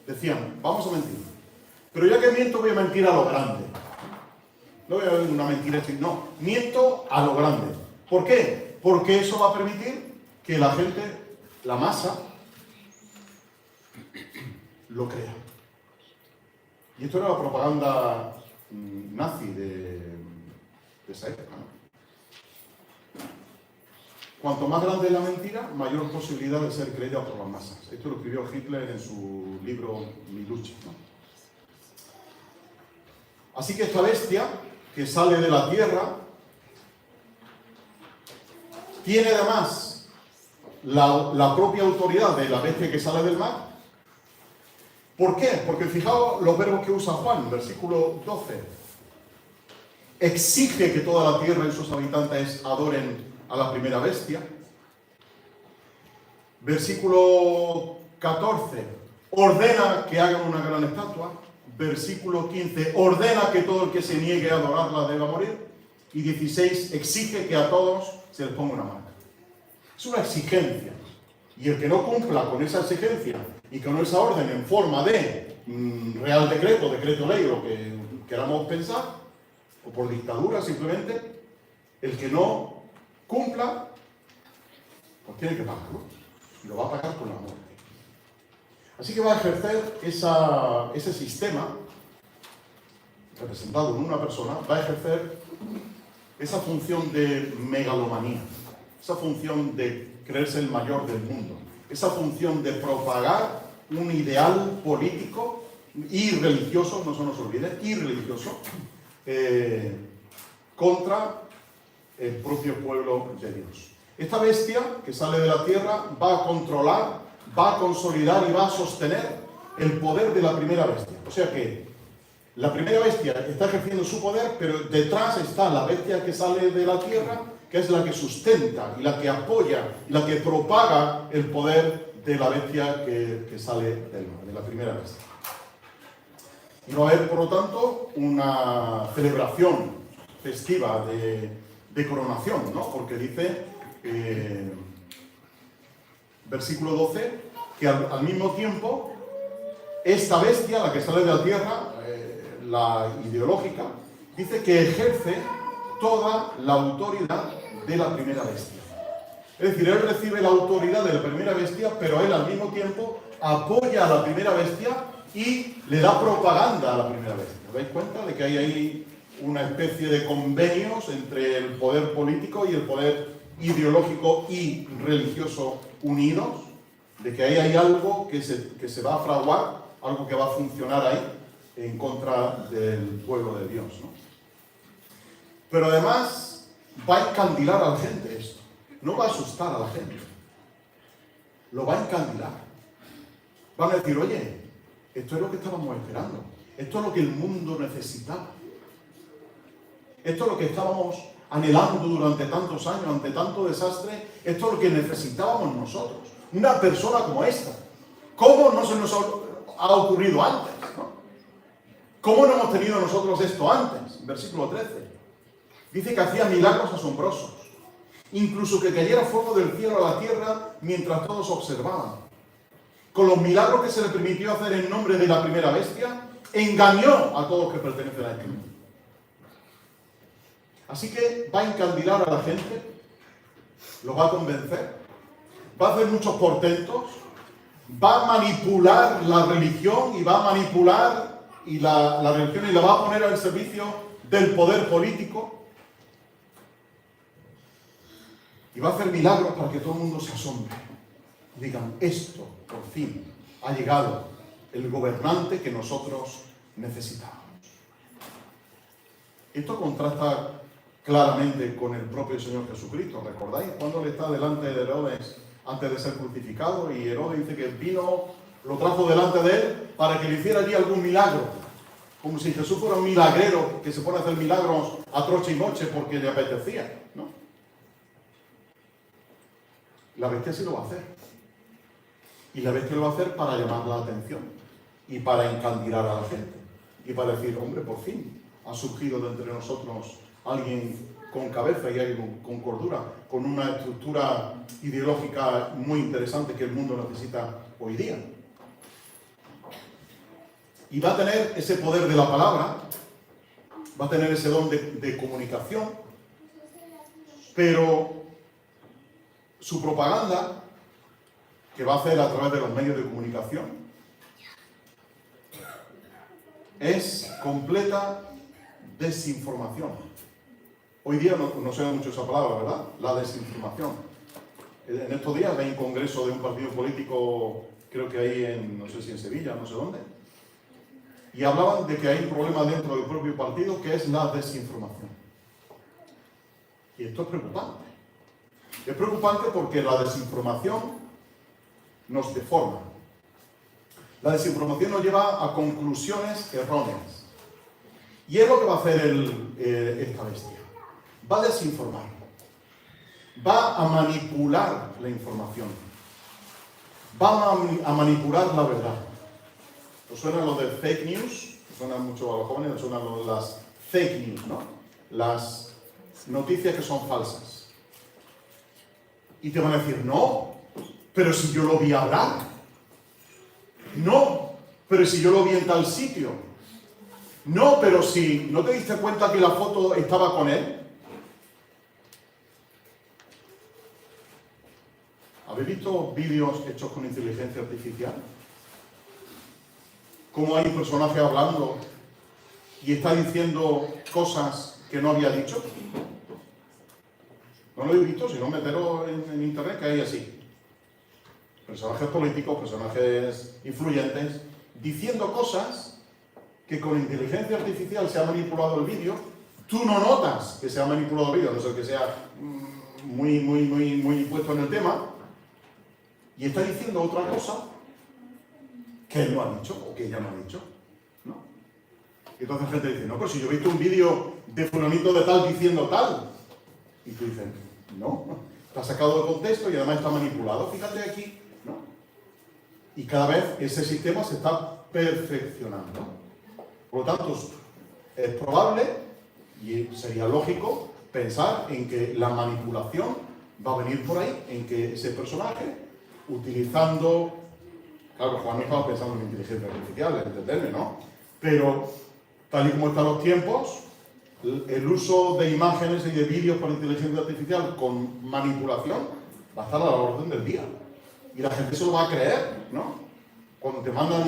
Decían, vamos a mentir, pero ya que miento voy a mentir a lo grande. No voy a ver una mentira, no, miento a lo grande. ¿Por qué? Porque eso va a permitir que la gente, la masa, lo crea. Y esto era la propaganda nazi de esa época, ¿no? Cuanto más grande es la mentira, mayor posibilidad de ser creída por las masas. Esto lo escribió Hitler en su libro Mi lucha, ¿no? Así que esta bestia, que sale de la tierra, tiene además la propia autoridad de la bestia que sale del mar. ¿Por qué? Porque fijaos los verbos que usa Juan, versículo 12. Exige que toda la tierra y sus habitantes adoren a la primera bestia. Versículo 14. Ordena que hagan una gran estatua. Versículo 15. Ordena que todo el que se niegue a adorarla deba morir. Y 16. Exige que a todos se les ponga una marca. Es una exigencia. Y el que no cumpla con esa exigencia y con esa orden en forma de real decreto, decreto ley, lo que queramos pensar, o por dictadura simplemente, el que no cumpla, pues tiene que pagar, ¿no? Y lo va a pagar con la muerte. Así que va a ejercer ese sistema, representado en una persona, va a ejercer esa función de megalomanía, esa función de creerse el mayor del mundo, esa función de propagar un ideal político y religioso, no se nos olvide, y religioso, contra el propio pueblo de Dios. Esta bestia que sale de la tierra va a controlar, va a consolidar y va a sostener el poder de la primera bestia. O sea que la primera bestia está ejerciendo su poder, pero detrás está la bestia que sale de la tierra, que es la que sustenta y la que apoya y la que propaga el poder de la bestia que sale del mar, de la primera bestia. Y va a haber, por lo tanto, una celebración festiva de coronación, ¿no? Porque dice, versículo 12, que al mismo tiempo, esta bestia, la que sale de la tierra, la ideológica, dice que ejerce toda la autoridad de la primera bestia. Es decir, él recibe la autoridad de la primera bestia, pero él al mismo tiempo apoya a la primera bestia y le da propaganda a la primera bestia. ¿Os dais cuenta de que hay ahí una especie de convenios entre el poder político y el poder ideológico y religioso unidos? De que ahí hay algo que se va a fraguar, algo que va a funcionar ahí en contra del pueblo de Dios, ¿no? Pero además va a encandilar a la gente esto. No va a asustar a la gente. Lo va a encandilar. Van a decir, oye, esto es lo que estábamos esperando. Esto es lo que el mundo necesitaba. Esto es lo que estábamos anhelando durante tantos años, ante tanto desastre. Esto es lo que necesitábamos nosotros. Una persona como esta. ¿Cómo no se nos ha ocurrido antes, ¿no? ¿Cómo no hemos tenido nosotros esto antes? Versículo 13. Dice que hacía milagros asombrosos. Incluso que cayera fuego del cielo a la tierra mientras todos observaban. Con los milagros que se le permitió hacer en nombre de la primera bestia, engañó a todos los que pertenecen a este mundo. Así que va a encandilar a la gente, lo va a convencer, va a hacer muchos portentos, va a manipular la religión y va a manipular la religión y la va a poner al servicio del poder político. Y va a hacer milagros para que todo el mundo se asombre. Y digan, esto, por fin, ha llegado el gobernante que nosotros necesitábamos. Esto contrasta claramente con el propio Señor Jesucristo. ¿Recordáis cuando él está delante de Herodes antes de ser crucificado? Y Herodes dice que vino, lo trajo delante de él para que le hiciera allí algún milagro. Como si Jesús fuera un milagrero que se pone a hacer milagros a troche y moche porque le apetecía, ¿no? La bestia sí lo va a hacer. Y la bestia lo va a hacer para llamar la atención y para encandilar a la gente. Y para decir, hombre, por fin ha surgido de entre nosotros alguien con cabeza y alguien con cordura, con una estructura ideológica muy interesante que el mundo necesita hoy día. Y va a tener ese poder de la palabra, va a tener ese don de comunicación, pero su propaganda, que va a hacer a través de los medios de comunicación, es completa desinformación. Hoy día no se ve mucho esa palabra, ¿verdad? La desinformación. En estos días hay un congreso de un partido político, creo que ahí en, no sé si en Sevilla, no sé dónde, y hablaban de que hay un problema dentro del propio partido que es la desinformación. Y esto es preocupante. Es preocupante porque la desinformación nos deforma. La desinformación nos lleva a conclusiones erróneas. Y es lo que va a hacer esta bestia. Va a desinformar. Va a manipular la información. Va a manipular la verdad. ¿Os suena lo de fake news? ¿Os suena mucho a los jóvenes? ¿Os suena lo de las fake news, no? Las noticias que son falsas. Y te van a decir, no, pero si yo lo vi hablar. No, pero si yo lo vi en tal sitio. No, pero si no te diste cuenta que la foto estaba con él. ¿Habéis visto vídeos hechos con inteligencia artificial? ¿Cómo hay un personaje hablando y está diciendo cosas que no había dicho? No lo habéis visto, si no meteros en internet que hay así. Personajes políticos, personajes influyentes, diciendo cosas que con inteligencia artificial se ha manipulado el vídeo. Tú no notas que se ha manipulado el vídeo, a no ser que sea muy puesto en el tema, y está diciendo otra cosa que él no ha dicho o que ella no ha dicho, ¿no? Y entonces gente dice, no, pero si yo he visto un vídeo de fulanito de tal diciendo tal, y tú dices, no, está sacado de contexto y además está manipulado, fíjate aquí, ¿no? Y cada vez ese sistema se está perfeccionando. Por lo tanto, es probable y sería lógico pensar en que la manipulación va a venir por ahí, en que ese personaje, utilizando... Claro, Juan no estaba pensando en inteligencia artificial, entenderme, ¿no? Pero, tal y como están los tiempos, el uso de imágenes y de vídeos con inteligencia artificial con manipulación va a estar a la orden del día. Y la gente se lo va a creer, ¿no? Cuando te mandan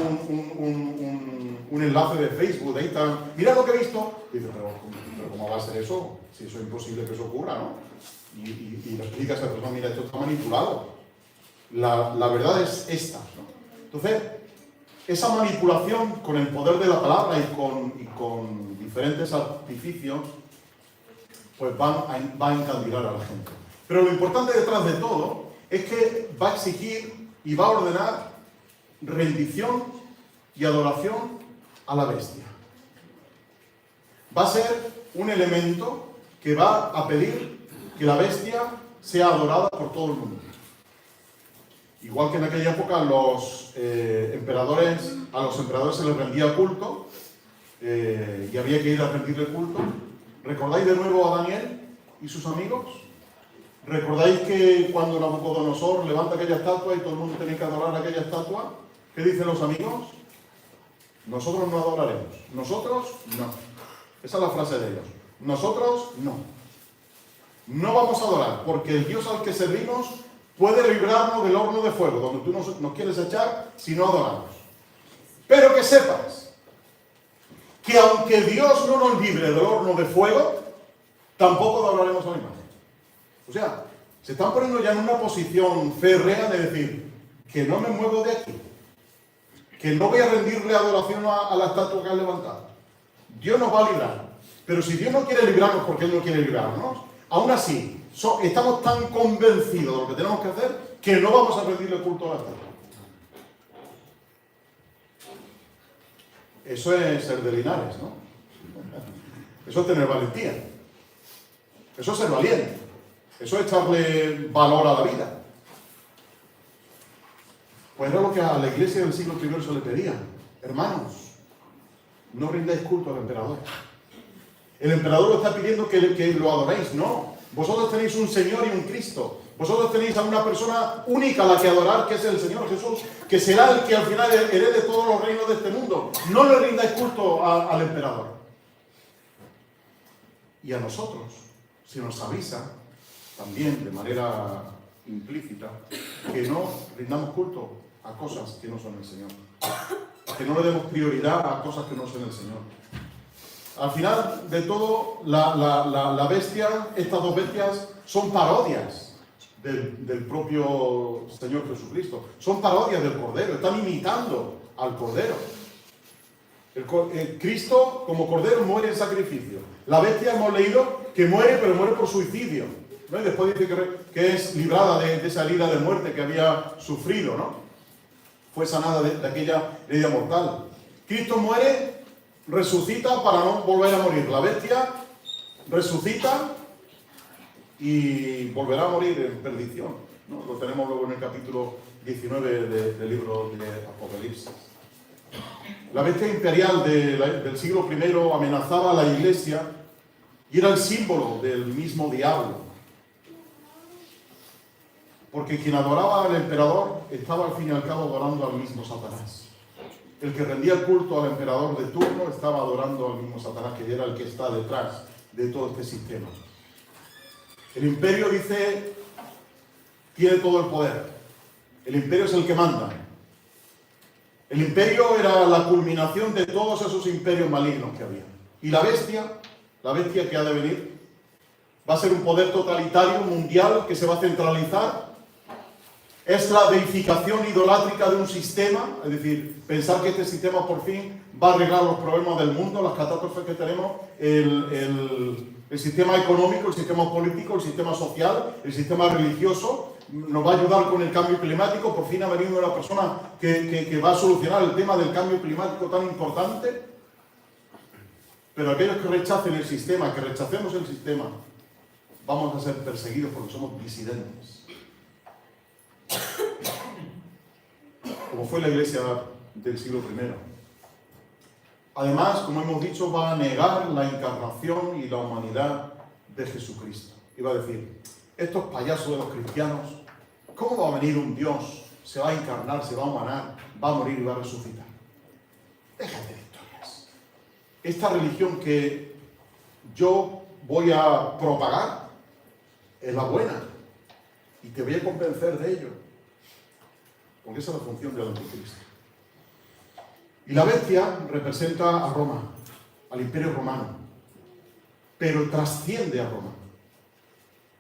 un enlace de Facebook, de Instagram, mira lo que he visto, y dices, pero ¿cómo va a ser eso? Si eso es imposible que eso ocurra, ¿no? Y le explicas a la persona, mira, esto está manipulado. La verdad es esta, ¿no? Entonces, esa manipulación con el poder de la palabra y con diferentes artificios, pues va a encandilar a la gente. Pero lo importante detrás de todo es que va a exigir y va a ordenar rendición y adoración a la bestia. Va a ser un elemento que va a pedir que la bestia sea adorada por todo el mundo. Igual que en aquella época a los emperadores se les rendía culto y había que ir a rendirle culto. ¿Recordáis de nuevo a Daniel y sus amigos? ¿Recordáis que cuando Nabucodonosor levanta aquella estatua y todo el mundo tiene que adorar aquella estatua? ¿Qué dicen los amigos? Nosotros no adoraremos. Nosotros no. Esa es la frase de ellos. Nosotros no. No vamos a adorar porque el Dios al que servimos puede librarnos del horno de fuego, donde tú nos quieres echar si no adoramos. Pero que sepas que aunque Dios no nos libre del horno de fuego, tampoco adoraremos a la imagen. O sea, se están poniendo ya en una posición férrea de decir que no me muevo de aquí, que no voy a rendirle adoración a la estatua que has levantado. Dios nos va a librar. Pero si Dios no quiere librarnos porque Él no quiere librarnos, aún así, estamos tan convencidos de lo que tenemos que hacer que no vamos a rendirle culto a la estatua. Eso es ser de Linares, ¿no? Eso es tener valentía. Eso es ser valiente. Eso es echarle valor a la vida. Pues era lo que a la iglesia del siglo I se le pedía. Hermanos, no rindáis culto al emperador. El emperador lo está pidiendo que lo adoréis. No. Vosotros tenéis un Señor y un Cristo. Vosotros tenéis a una persona única a la que adorar, que es el Señor Jesús, que será el que al final herede todos los reinos de este mundo. No le rindáis culto al emperador. Y a nosotros, si nos avisa, también de manera implícita, que no rindamos culto a cosas que no son el Señor. Que no le demos prioridad a cosas que no son el Señor. Al final de todo, la bestia, estas dos bestias, son parodias del propio Señor Jesucristo. Son parodias del Cordero, están imitando al Cordero. El Cristo, como Cordero, muere en sacrificio. La bestia hemos leído que muere, pero muere por suicidio, ¿no? Y después dice que es librada de esa herida de muerte que había sufrido, ¿no? Fue sanada de aquella herida mortal. Cristo muere, resucita para no volver a morir. La bestia resucita y volverá a morir en perdición, ¿no? Lo tenemos luego en el capítulo 19 del libro de Apocalipsis. La bestia imperial del siglo I amenazaba a la iglesia y era el símbolo del mismo diablo. Porque quien adoraba al emperador estaba al fin y al cabo adorando al mismo Satanás. el que rendía el culto al emperador de turno estaba adorando al mismo Satanás, que era el que está detrás de todo este sistema. El imperio, dice, tiene todo el poder. El imperio es el que manda. El imperio era la culminación de todos esos imperios malignos que había. Y la bestia que ha de venir, va a ser un poder totalitario mundial que se va a centralizar. Es la deificación idolátrica de un sistema, es decir, pensar que este sistema por fin va a arreglar los problemas del mundo, las catástrofes que tenemos, el sistema económico, el sistema político, el sistema social, el sistema religioso, nos va a ayudar con el cambio climático. Por fin ha venido una persona que va a solucionar el tema del cambio climático tan importante. Pero aquellos que rechacen el sistema, que rechacemos el sistema, vamos a ser perseguidos porque somos disidentes. Como fue la iglesia del siglo I. Además, como hemos dicho, va a negar la encarnación y la humanidad de Jesucristo. Y va a decir, estos payasos de los cristianos, ¿cómo va a venir un Dios? Se va a encarnar, se va a humanar, va a morir y va a resucitar. Déjate de historias. Esta religión que yo voy a propagar es la buena. Y te voy a convencer de ello. Porque esa es la función del anticristo. Y la bestia representa a Roma, al imperio romano. Pero trasciende a Roma.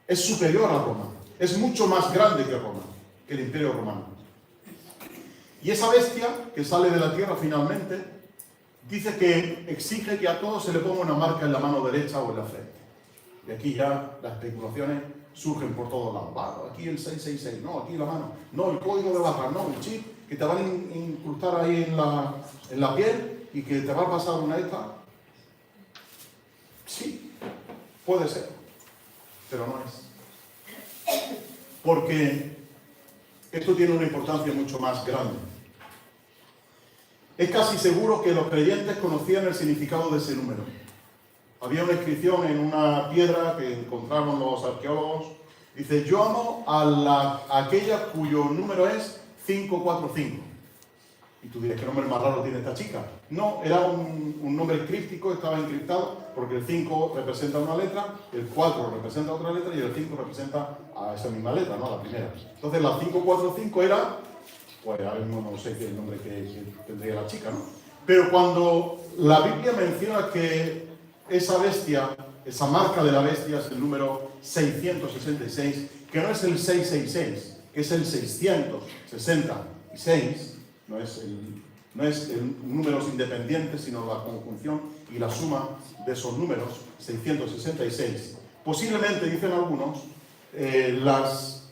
Es superior a Roma. Es mucho más grande que Roma, que el imperio romano. Y esa bestia que sale de la tierra finalmente, dice que exige que a todos se le ponga una marca en la mano derecha o en la frente. Y aquí ya las especulaciones surgen por todos lados. Va, aquí el 666, no, aquí la mano, no, el código de barra, no, el chip que te van a incrustar ahí en la piel y que te va a pasar una esta. Sí, puede ser, pero no es. Porque esto tiene una importancia mucho más grande. Es casi seguro que los creyentes conocían el significado de ese número. Había una inscripción en una piedra que encontraron los arqueólogos. Dice, yo amo a aquella cuyo número es 545. Y tú dirás, ¿qué nombre más raro tiene esta chica? No, era un nombre críptico, estaba encriptado, porque el 5 representa una letra, el 4 representa otra letra y el 5 representa a esa misma letra, ¿no? La primera. Entonces la 545 era, pues ahora mismo no sé qué es el nombre que tendría la chica, ¿no? Pero cuando la Biblia menciona que esa bestia, esa marca de la bestia es el número 666, que no es el 666, que es el 666, no es números independientes, sino la conjunción y la suma de esos números, 666. Posiblemente, dicen algunos, las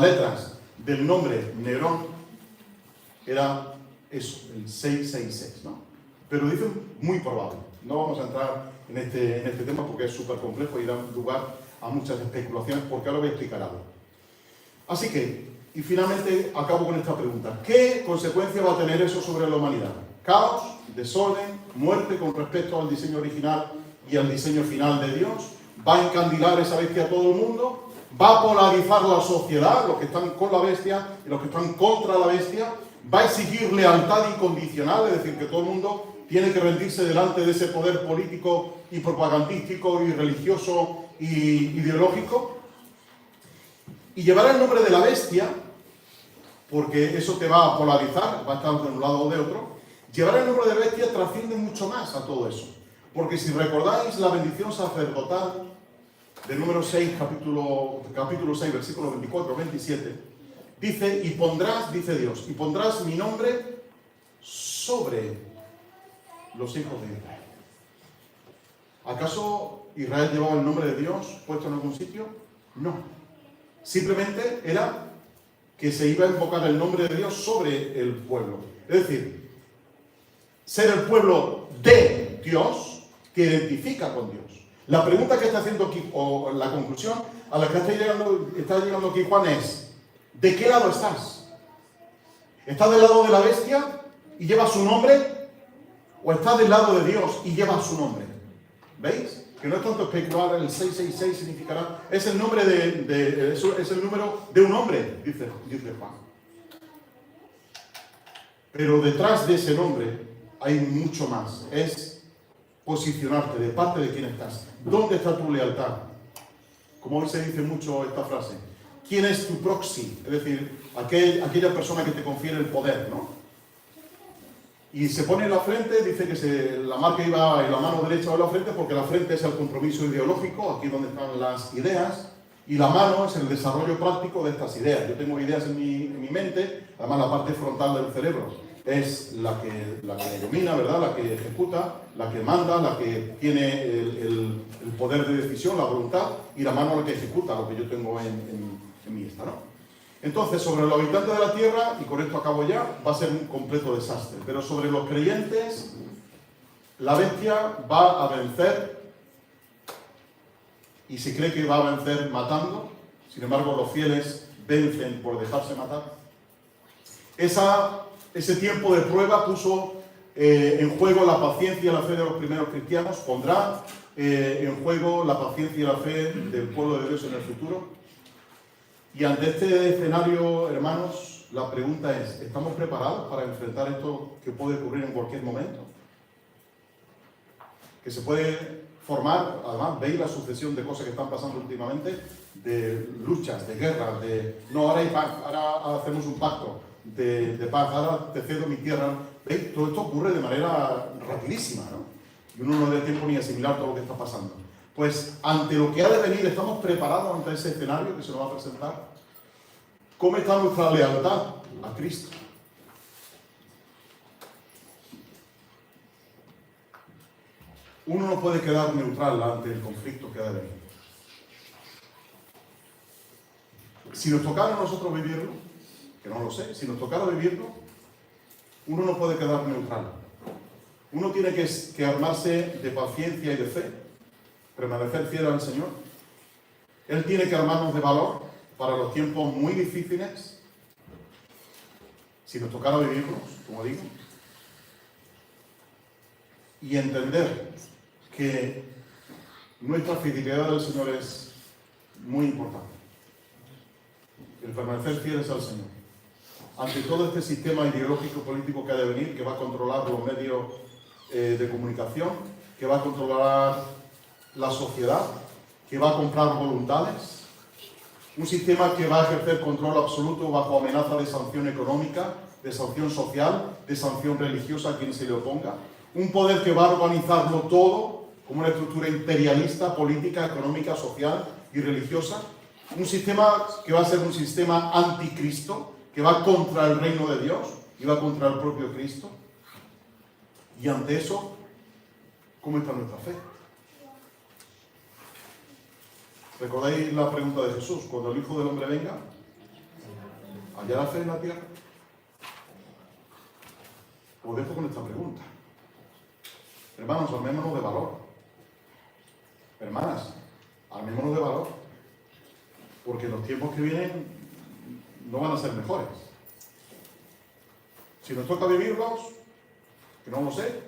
letras del nombre Nerón era eso, el 666, ¿no? Pero dicen muy probable. No vamos a entrar en este tema porque es súper complejo y da lugar a muchas especulaciones, porque ahora voy a explicar algo. Así que, y finalmente acabo con esta pregunta. ¿Qué consecuencia va a tener eso sobre la humanidad? Caos, desorden, muerte con respecto al diseño original y al diseño final de Dios. ¿Va a encandilar esa bestia a todo el mundo? ¿Va a polarizar la sociedad, los que están con la bestia y los que están contra la bestia? ¿Va a exigir lealtad incondicional? Es decir, que todo el mundo tiene que rendirse delante de ese poder político y propagandístico y religioso y ideológico. Y llevará el nombre de la bestia, porque eso te va a polarizar, va a estar de un lado o de otro. Llevar el nombre de bestia trasciende mucho más a todo eso. Porque si recordáis la bendición sacerdotal del número 6, capítulo 6, versículos 24-27, dice, y pondrás, dice Dios, y pondrás mi nombre sobre los hijos de Israel. ¿Acaso Israel llevaba el nombre de Dios puesto en algún sitio? No. Simplemente era que se iba a invocar el nombre de Dios sobre el pueblo. Es decir, ser el pueblo de Dios que identifica con Dios. La pregunta que está haciendo aquí, o la conclusión a la que está llegando aquí Juan es, ¿de qué lado estás? ¿Estás del lado de la bestia y lleva su nombre? ¿O estás del lado de Dios y lleva su nombre? ¿Veis? Que no es tanto especular, el 666 significará, es el nombre es el número de un hombre, dice Juan. Pero detrás de ese nombre hay mucho más. Es posicionarte de parte de quién estás. ¿Dónde está tu lealtad? Como hoy se dice mucho esta frase. ¿Quién es tu proxy? Es decir, aquella persona que te confiere el poder, ¿no? Y se pone en la frente, dice que la marca iba en la mano derecha o en la frente porque la frente es el compromiso ideológico, aquí donde están las ideas, y la mano es el desarrollo práctico de estas ideas. Yo tengo ideas en mi mente, además la parte frontal del cerebro es la que domina, ¿verdad? La que ejecuta, la que manda, la que tiene el poder de decisión, la voluntad, y la mano la que ejecuta lo que yo tengo en mi esta, ¿no? Entonces, sobre los habitantes de la tierra, y con esto acabo ya, va a ser un completo desastre. Pero sobre los creyentes, la bestia va a vencer, y se cree que va a vencer matando. Sin embargo, los fieles vencen por dejarse matar. Ese tiempo de prueba puso en juego la paciencia y la fe de los primeros cristianos, pondrá en juego la paciencia y la fe del pueblo de Dios en el futuro. Y ante este escenario, hermanos, la pregunta es, ¿estamos preparados para enfrentar esto que puede ocurrir en cualquier momento? Que se puede formar, además, veis la sucesión de cosas que están pasando últimamente, de luchas, de guerras, de no, ahora hay paz, ahora hacemos un pacto de paz, ahora te cedo mi tierra. ¿Veis? Todo esto ocurre de manera rapidísima, ¿no? Y uno no le da tiempo ni asimilar todo lo que está pasando. Pues ante lo que ha de venir, ¿estamos preparados ante ese escenario que se nos va a presentar? ¿Cómo está nuestra lealtad a Cristo? Uno no puede quedar neutral ante el conflicto que ha de venir. Si nos tocara a nosotros vivirlo, que no lo sé, si nos tocara vivirlo, uno no puede quedar neutral. Uno tiene que armarse de paciencia y de fe, permanecer fiel al Señor. Él tiene que armarnos de valor para los tiempos muy difíciles, si nos tocara vivirlos, como digo, y entender que nuestra fidelidad al Señor es muy importante. El permanecer fieles al Señor. Ante todo este sistema ideológico político que ha de venir, que va a controlar los medios de comunicación, que va a controlar la sociedad, que va a comprar voluntades, un sistema que va a ejercer control absoluto bajo amenaza de sanción económica, de sanción social, de sanción religiosa a quien se le oponga, un poder que va a organizarlo todo como una estructura imperialista, política, económica, social y religiosa, un sistema que va a ser un sistema anticristo, que va contra el reino de Dios y va contra el propio Cristo. Y ante eso, ¿cómo está nuestra fe? ¿Recordáis la pregunta de Jesús? Cuando el Hijo del Hombre venga, ¿hallará fe en la tierra? Os dejo con esta pregunta. Hermanos, armémonos de valor. Hermanas, armémonos de valor. Porque los tiempos que vienen no van a ser mejores. Si nos toca vivirlos, que no lo sé,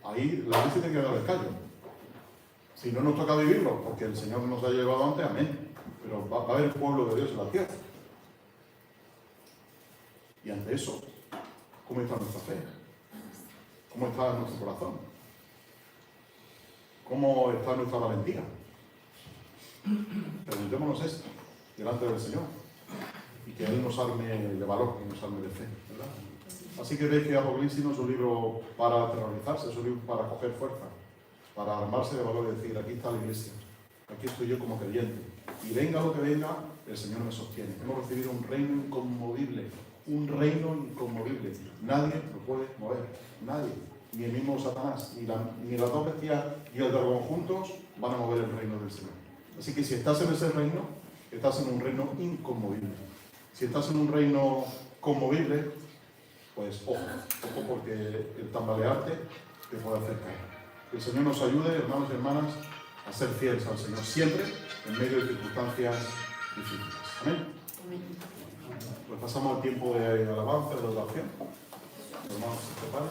ahí la Iglesia tiene que dar el callo. Si no nos toca vivirlo, porque el Señor nos ha llevado antes, amén. Pero va a haber pueblo de Dios en la tierra. Y ante eso, ¿cómo está nuestra fe? ¿Cómo está nuestro corazón? ¿Cómo está nuestra valentía? Preguntémonos esto delante del Señor. Y que Él nos arme de valor, que nos arme de fe, ¿verdad? Así que veis que Apocalipsis no es un libro para aterrorizarse, es un libro para coger fuerza, para armarse de valor y decir, aquí está la iglesia, aquí estoy yo como creyente. Y venga lo que venga, el Señor me sostiene. Hemos recibido un reino inconmovible, un reino inconmovible. Nadie lo puede mover, nadie. Ni el mismo Satanás, ni las dos bestias y el dragón juntos van a mover el reino del Señor. Así que si estás en ese reino, estás en un reino inconmovible. Si estás en un reino conmovible, pues ojo porque el tambalearte te puede hacer caer. Que el Señor nos ayude, hermanos y hermanas, a ser fieles al Señor siempre, en medio de circunstancias difíciles. Amén. Pues pasamos al tiempo de alabanza, de adoración. Hermanos, se preparan.